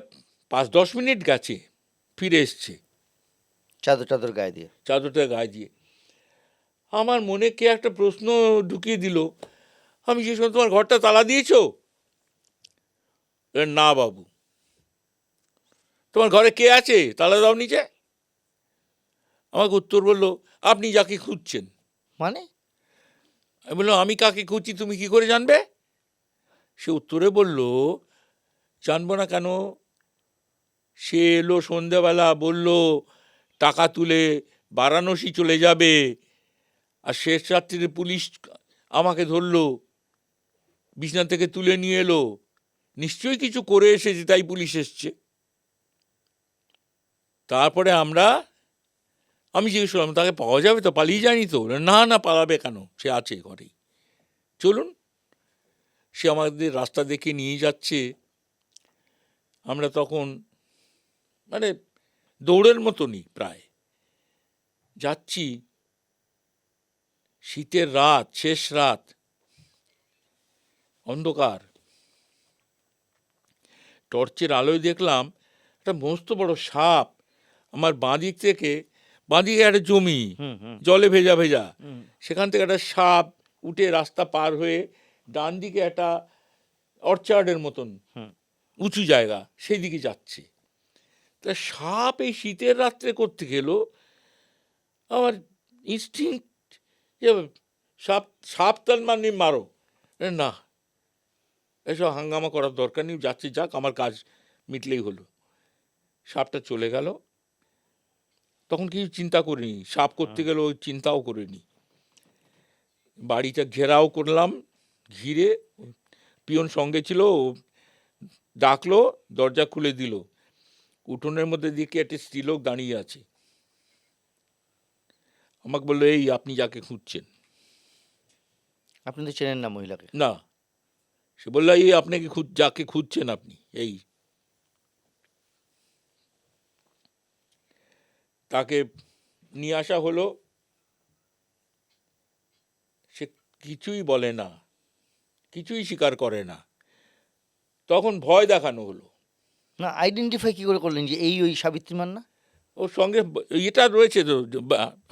5-10 মিনিট গেছে, ফিরে এসছে চাদর গায়ে দিয়ে? চাদরটা গায়ে দিয়ে। আমার মনে কে একটা প্রশ্ন ঢুকিয়ে দিল। আমি যে সময়, তোমার ঘরটা তালা দিয়েছো? না বাবু। তোমার ঘরে কে আছে, তালা দাও নিচে? আমাকে উত্তর বললো, আপনি যাকে খুঁজছেন। মানে? আমি বললাম, আমি কাকে খুঁজছি তুমি কি করে জানবে? সে উত্তরে বলল, জানবো না কেন, সে এলো সন্ধ্যেবেলা, বলল টাকা তুলে বারাণসী চলে যাবে, আর শেষ রাত্রিরে পুলিশ আমাকে ধরলো, বিছনা থেকে তুলে নিয়ে এলো, নিশ্চয়ই কিছু করে এসেছে তাই পুলিশ এসছে। তারপরে আমি জিজ্ঞেস করলাম তাকে পাওয়া যাবে তো, পালিয়ে যায়নি তো? না না, পালাবে কেন, সে আছে ঘরেই, চলুন। সে আমাদের রাস্তা দেখে নিয়ে যাচ্ছে। আমরা তখন মানে দৌড়ের মতনই প্রায় যাচ্ছি, শীতের রাত, শেষ রাত, অন্ধকার। টর্চের আলোয় দেখলাম একটা মস্ত বড় সাপ আমার বাঁদিকে একটা জমি, জলে ভেজা ভেজা, সেখান থেকে একটা সাপ উঠে রাস্তা পার হয়ে ডান দিকে একটা অর্চার্ডের মতন উঁচু জায়গা, সেই দিকে যাচ্ছে। তা সাপ এই শীতের রাত্রে করতে গেল, আমার ইনস্টিংক্ট সাপ তার মানে মারো না, এসব হাঙ্গামা করার দরকার নেই, যাচ্ছে যাক, আমার কাজ মিটলেই হলো। সাপটা চলে গেল, তখন কিছু চিন্তা করিনি, সাপ করতে গেলে ওই চিন্তাও করিনি। বাড়িটা ঘেরাও করলাম, ঘিরে পিয়ন সঙ্গে ছিল, ডাকলো, দরজা খুলে দিল। উঠোনের মধ্যে দিকে একটা স্ত্রীলোক দাঁড়িয়ে আছে। আমাকে বললো, এই আপনি যাকে খুঁজছেন। আপনি তো চেনেন না মহিলাকে? না। সে বললো, এই আপনাকে যাকে খুঁজছেন আপনি, এই। তাকে নিয়ে আসা হলো। সে কিছুই বলে না, কিছুই স্বীকার করে না। তখন ভয় দেখানো হলো। না, আইডেন্টিফাই কি করে করলেন যে ওই সাবিত্রী মান্না? ওর সঙ্গে এটা রয়েছে তো,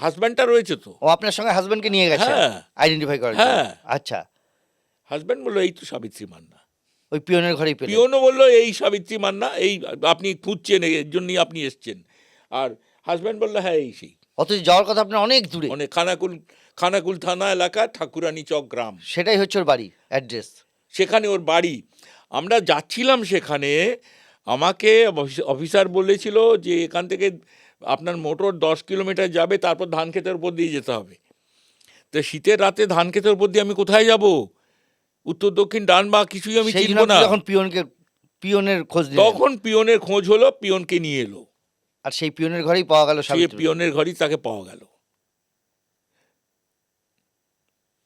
হাজব্যান্ডটা রয়েছে তো। ও আপনার সঙ্গে হাজবেন্ডকে নিয়ে গেছে হ্যাঁ, আইডেন্টিফাই করার জন্য? হ্যাঁ। আচ্ছা, হাজব্যান্ড বললো, এই তো সাবিত্রী মান্না। ওই পিয়নের ঘরেই পেলেন? পিয়নও বললো, এই সাবিত্রী মান্না, এই আপনি খুঁজছেন, এর জন্যই আপনি এসছেন। আর হাজব্যান্ড বললো, হ্যাঁ এই সেই। অথচ যাওয়ার কথা আপনার অনেক দূরে, মানে খানাকুল থানা এলাকা, ঠাকুরানী চক গ্রাম, সেটাই হচ্ছে ওর বাড়ি অ্যাড্রেস। সেখানে ওর বাড়ি। আমরা যাচ্ছিলাম সেখানে, আমাকে অফিসার বলেছিল যে এখান থেকে আপনার মোটর 10 কিলোমিটার যাবে, তারপর ধান ক্ষেতের উপর দিয়ে যেতে হবে। তো শীতের রাতে ধান ক্ষেতের উপর দিয়ে আমি কোথায় যাব? উত্তর দক্ষিণ ডান বা কিছুই আমি সেই চিনব জন্য না। যখন পিয়নের খোঁজ দিলেন, তখন পিয়নের খোঁজ হলো, পিয়নকে নিয়ে এলো, আর সেই পিয়নের ঘরেই পাওয়া গেল সেই সাবিত্রী। পিয়নের ঘরেই তাকে পাওয়া গেল।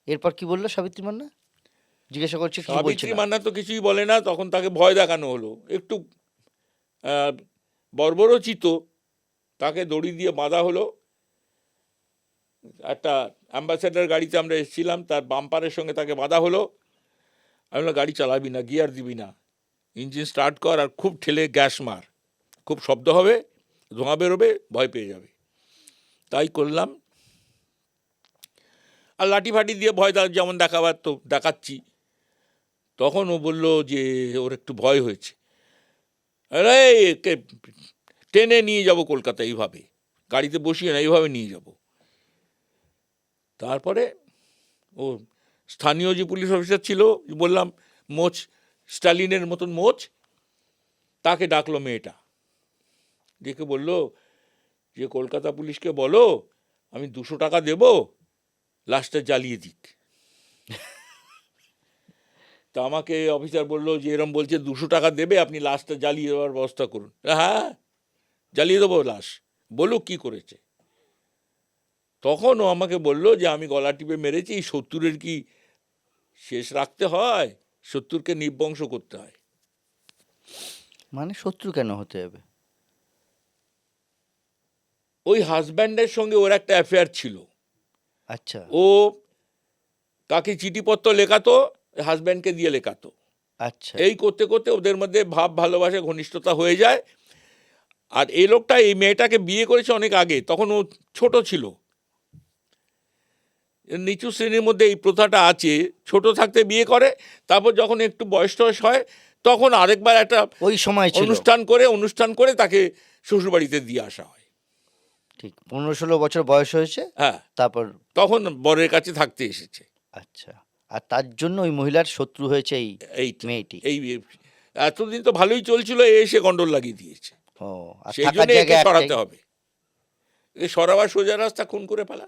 এরপর কি বললো সাবিত্রী মান্না? জিজ্ঞাসা করছে, কিছু বলছে সাবিত্রী না? মান্না তো কিছুই বলে না। তখন তাকে ভয় দেখানো হলো, একটু বর্বরচিত। তাকে দড়ি দিয়ে বাঁধা হলো। একটা অ্যাম্বাসেডার গাড়িতে আমরা এসেছিলাম, তার বাম্পারের সঙ্গে তাকে বাঁধা হলো। আমি বললাম, গাড়ি চালাবি না, গিয়ার দিবি না, ইঞ্জিন স্টার্ট কর, আর খুব ঠেলে গ্যাস মার, খুব শব্দ হবে, ধোঁয়া বেরোবে, ভয় পেয়ে যাবে। তাই করলাম। আর লাঠি ফাটি দিয়ে ভয় যেমন দেখাবার তো দেখাচ্ছি। তখন ও বলল যে ওর একটু ভয় হয়েছে। আরে একে টেনে নিয়ে যাব কলকাতা, এইভাবে গাড়িতে বসিয়ে না, এইভাবে নিয়ে যাব। তারপরে ও স্থানীয় যে পুলিশ অফিসার ছিল, বললাম মোচ, স্টালিনের মতন মোচ, তাকে ডাকলো মেয়েটা, ডেকে বলল যে কলকাতা পুলিশকে বলো আমি 200 টাকা দেব, লাশটা জ্বালিয়ে দিক। তা আমাকে অফিসার বললো যে এরম বলছে 200 টাকা দেবে, আপনি লাশটা জ্বালিয়ে দেওয়ার ব্যবস্থা করুন। হ্যাঁ, জ্বালিয়ে দেবো লাশ, বলুক কি করেছে। তখন ও আমাকে বলল যে আমি গলা টিপে মেরেছি, 70-এর কি শেষ রাখতে হয়, 70-কে নির্বংশ করতে হয়। মানে শত্রু কেন হতে হবে? ওই হাজব্যান্ডের সঙ্গে ওর একটা অ্যাফেয়ার ছিল। আচ্ছা, ও তাকে চিঠিপত্র লেখাতো, হাজব্যান্ডকে দিয়ে লেখাতো। আচ্ছা। এই করতে করতে ওদের মধ্যে ভাব ভালোবাসা ঘনিষ্ঠতা হয়ে যায়। আর এই লোকটা এই মেয়েটাকে বিয়ে করেছে অনেক আগে, তখন ও ছোট ছিল। নিচু শ্রেণীর মধ্যে এই প্রথাটা আছে, ছোট থাকতে বিয়ে করে, তারপর যখন একটু বয়স টয়স হয় তখন আরেকবার একটা ওই সময় ছিল অনুষ্ঠান করে তাকে শ্বশুরবাড়িতে দিয়ে আসা হয়। ঠিক 15-16 বছর বয়স হয়েছে, হ্যাঁ, তারপর তখন বরের কাছে থাকতে এসেছে। আচ্ছা, আর তার জন্য ওই মহিলার শত্রু হয়েছে এই মেয়েটি। এই এতদিন তো ভালোই চলছিল, এসে গন্ডল লাগিয়ে দিয়েছে। ও, আর সেই থাকার জন্য একে জায়গা সরাতে একটাই। হবে, এ সরাবার সোজা রাস্তা, খুন করে ফেলা।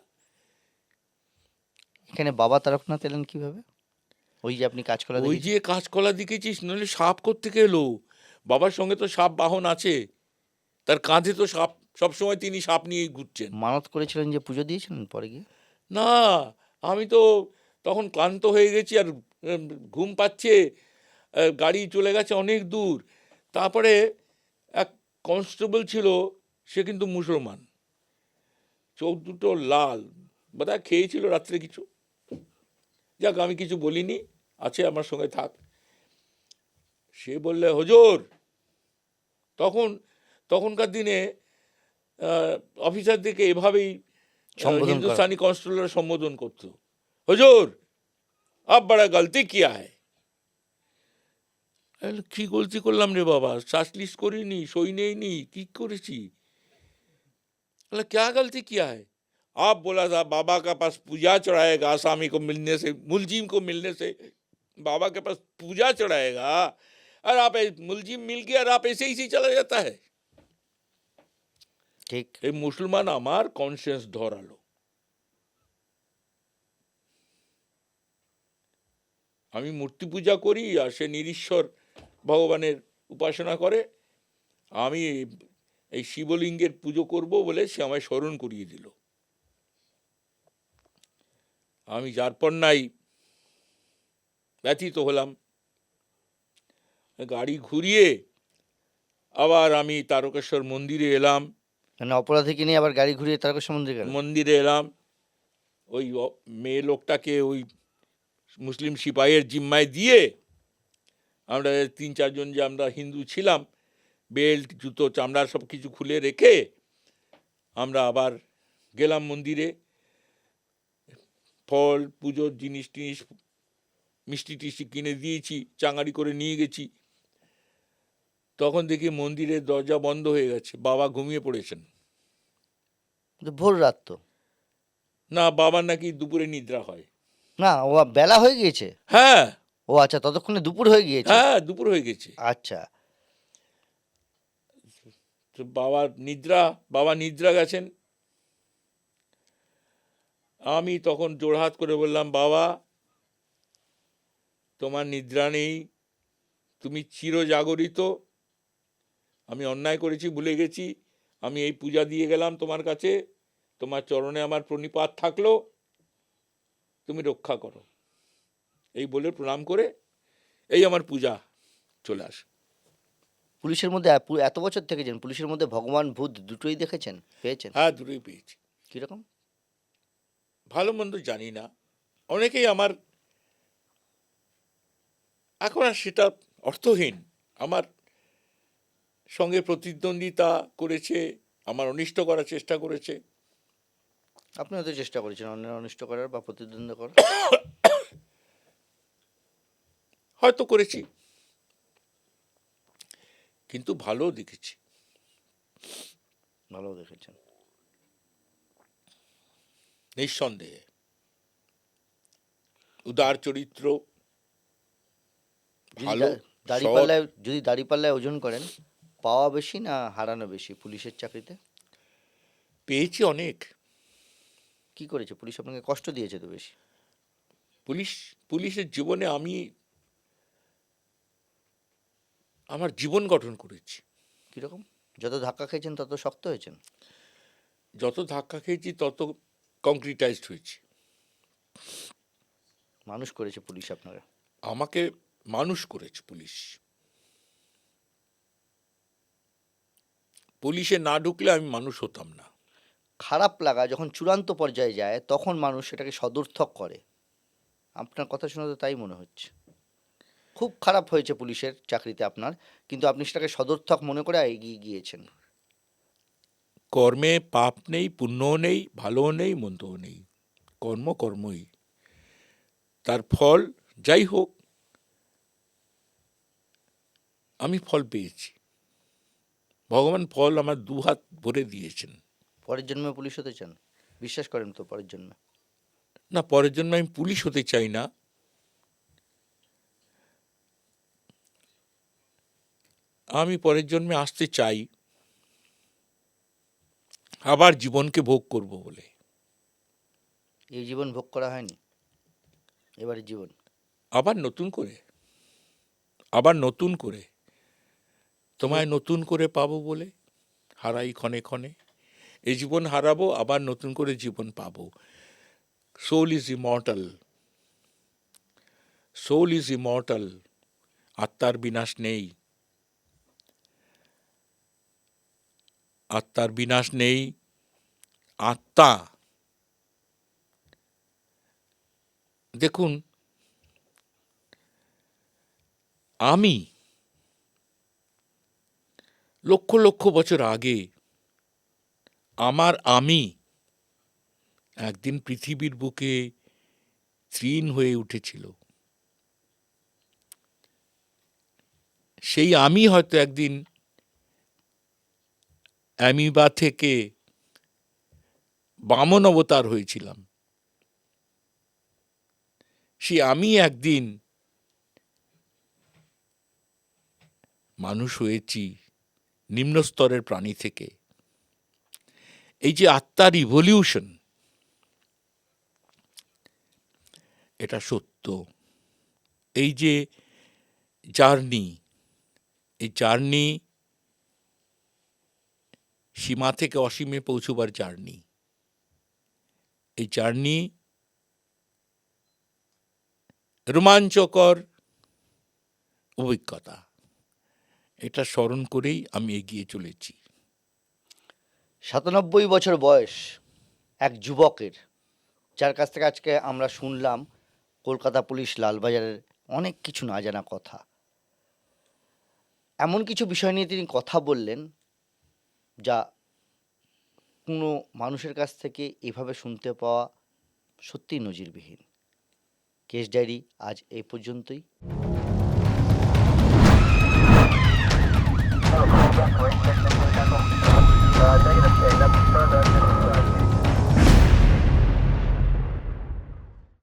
এখানে বাবা তারকনাথ এলেন কিভাবে? ওই যে আপনি কাঁচকলা ওই দেখেছেন। যে কাঁচকলা দেখেছিস, নইলে সাপ কোত্থেকে এলো? বাবার সঙ্গে তো সাপ বাহন আছে, তার কাঁধে তো সাপ, সবসময় তিনি সাপ নিয়েই ঘুরছেন। মানত করেছিলেন যে পুজো দিয়েছিলেন পরে গিয়ে? না, আমি তো তখন ক্লান্ত হয়ে গেছি, আর ঘুম পাচ্ছে, গাড়ি চলে গেছে অনেক দূর। তারপরে এক কনস্টেবল ছিল, সে কিন্তু মুসলমান, চোখ দুটো লাল, বোধহয় খেয়েছিল রাত্রে কিছু। যাক, আমি কিছু বলিনি, আছে আমার সঙ্গে থাক। সে বললে, হুজুর, তখন তখনকার দিনে অফিসারদেরকে এভাবেই সম্বোধন করা। হিন্দুস্তানি কনস্টেবলরা সম্বোধন করতো, হুজুর আপ বড়া গলতি কিয়া হ্যায়। কি গলতি করলাম রে বাবা? শ্বাস লিস্ট করিনি, সই নেইনি, কি করেছি? क्या गलती किया है? आप बोला था बाबा का पास पूजा चढ़ाएगा, आसामी को मिलने से, मुलजिम को मिलने से बाबा के पास पूजा चढ़ाएगा, और आप मुलजिम मिल गया और आप ऐसे ही चला जाता है। ঠিক। এই মুসলমান আমার কনসিয়েন্স ধরালো। আমি মূর্তি পূজা করি আর সে নিরীশ্বর ভগবানের উপাসনা করে। আমি এই শিবলিঙ্গের পুজো করব বলে সে আমায় স্মরণ করিয়ে দিল। আমি যার পর নাই ব্যথিত হলাম। গাড়ি ঘুরিয়ে আবার আমি তারকেশ্বর মন্দিরে এলাম। মানে অপরাধীকে নিয়ে আবার গাড়ি ঘুরিয়ে তারকেশ্বর মন্দিরে গেলেন? মন্দিরে এলাম, ওই মেয়ে লোকটাকে ওই মুসলিম সিপাহীর জিম্মায় দিয়ে, আমরা ৩-৪ জন যে আমরা হিন্দু ছিলাম, বেল্ট, জুতো, চামড়া সব কিছু খুলে রেখে আমরা আবার গেলাম মন্দিরে। ফল, পুজোর জিনিস টিনিস, মিষ্টি টিষ্টি কিনে দিয়েছি, চাঙারি করে নিয়ে গেছি। তখন দেখি মন্দিরের দরজা বন্ধ হয়ে গেছে, বাবা ঘুমিয়ে পড়েছেন। কিন্তু ভোর রাত তো। না, বাবার নাকি দুপুরে নিদ্রা হয়। না, ও বেলা হয়ে গিয়েছে। হ্যাঁ ও আচ্ছা, ততক্ষণে দুপুর হয়ে গিয়েছে। হ্যাঁ, দুপুর হয়ে গেছে। আচ্ছা। তো বাবা নিদ্রা গেছেন। আমি তখন জোড়হাত করে বললাম, বাবা তোমার নিদ্রা নেই, তুমি চিরজাগরিত। আমি অন্যায় করেছি, ভুলে গেছি, আমি এই পূজা দিয়ে গেলাম তোমার কাছে, তোমার চরণে আমার প্রণিপাত থাকলো, তুমি রক্ষা করো। এই বলে প্রণাম করে এই আমার পূজা চলে আসে। পুলিশের মধ্যে এত বছর থেকেছেন, পুলিশের মধ্যে ভগবান ভূত দুটোই দেখেছেন, পেয়েছেন? হ্যাঁ, দুটোই পেয়েছি। কিরকম? ভালো মন্দ জানি না, অনেকেই আমার, এখন আর সেটা অর্থহীন, আমার সঙ্গে প্রতিদ্বন্দ্বিতা করেছে, আমার অনিষ্ট করার চেষ্টা করেছে। আপনিও তো চেষ্টা করেছেন অন্যের অনিষ্ট করার বা প্রতিদ্বন্দ্বিতা করার। হয়তো করেছি, কিন্তু ভালো দেখেছি। ভালো দেখেছেন। নিঃসন্দেহে উদার চরিত্র, ভালো, সৎ। যদি দাড়িপাল্লায় ওজন করেন, পাওয়া বেশি না হারানো বেশি পুলিশের চাকরিতে? পেয়েছি অনেক। কি করেছে পুলিশ? আপনাকে কষ্ট দিয়েছে তো বেশি? পুলিশের জীবনে আমি আমার জীবন গঠন করেছি। কিরকম? যত ধাক্কা খেয়েছেন তত শক্ত হয়েছেন? যত ধাক্কা খেয়েছি তত কংক্রিটাইজড হয়েছি। মানুষ করেছে পুলিশ আপনাকে? আমাকে মানুষ করেছে পুলিশ। পুলিশে না ঢুকলে আমি মানুষ হতাম না। খারাপ লাগা যখন চূড়ান্ত পর্যায়ে যায় তখন মানুষ সেটাকে সদর্থক করে। আপনার কথা শুনে তো তাই মনে হচ্ছে। খুব খারাপ হয়েছে পুলিশের চাকরিতে আপনার, কিন্তু আপনি সেটাকে সদর্থক মনে করে এগিয়ে গিয়েছেন। কর্মে পাপ নেই, পুণ্যও নেই, ভালোও নেই, মন্দও নেই, কর্মই। তার ফল যাই হোক, আমি ফল পেয়েছি। ভগবান ফল আমার দুহাত ভরে দিয়েছেন। পরের জন্মে পুলিশ হতে চান? বিশ্বাস করেন তো পরের জন্মে? না, পরের জন্য আমি পুলিশ হতে চাই না। আমি পরের জন্মে আসতে চাই আবার জীবনকে ভোগ করব বলে। এই জীবন ভোগ করা হয়নি, এবারে জীবন। আবার নতুন করে, আবার নতুন করে তোমায় নতুন করে পাবো বলে হারাই ক্ষণে ক্ষণে। এই জীবন হারাবো, আবার নতুন করে জীবন পাবো। Soul is immortal, soul is immortal. আত্মার বিনাশ নেই, আত্মার বিনাশ নেই। আত্মা, দেখুন, আমি লক্ষ লক্ষ বছর আগে আমার আমি একদিন পৃথিবীর বুকে তৃণ হয়ে উঠেছিল। সেই আমি হয়তো একদিন অ্যামিবা থেকে বামন অবতার হয়েছিলাম। সেই আমি একদিন মানুষ হয়েছি নিম্ন স্তরের প্রাণী থেকে। এই যে আত্মার ইভলিউশন, এটা সত্য। এই যে জার্নি, এই জার্নি সীমা থেকে অসীমে পৌঁছবার জার্নি, এই জার্নি রোমাঞ্চকর অভিজ্ঞতা। এটা স্মরণ করেই আমি এগিয়ে চলেছি। 97 বছর বয়স এক যুবকের, যার কাছ থেকে আজকে আমরা শুনলাম কলকাতা পুলিশ লালবাজারের অনেক কিছু না জানা কথা। এমন কিছু বিষয় নিয়ে তিনি কথা বললেন যা কোনো মানুষের কাছ থেকে এভাবে শুনতে পাওয়া সত্যিই নজিরবিহীন। কেস ডায়েরি আজ এই পর্যন্তই।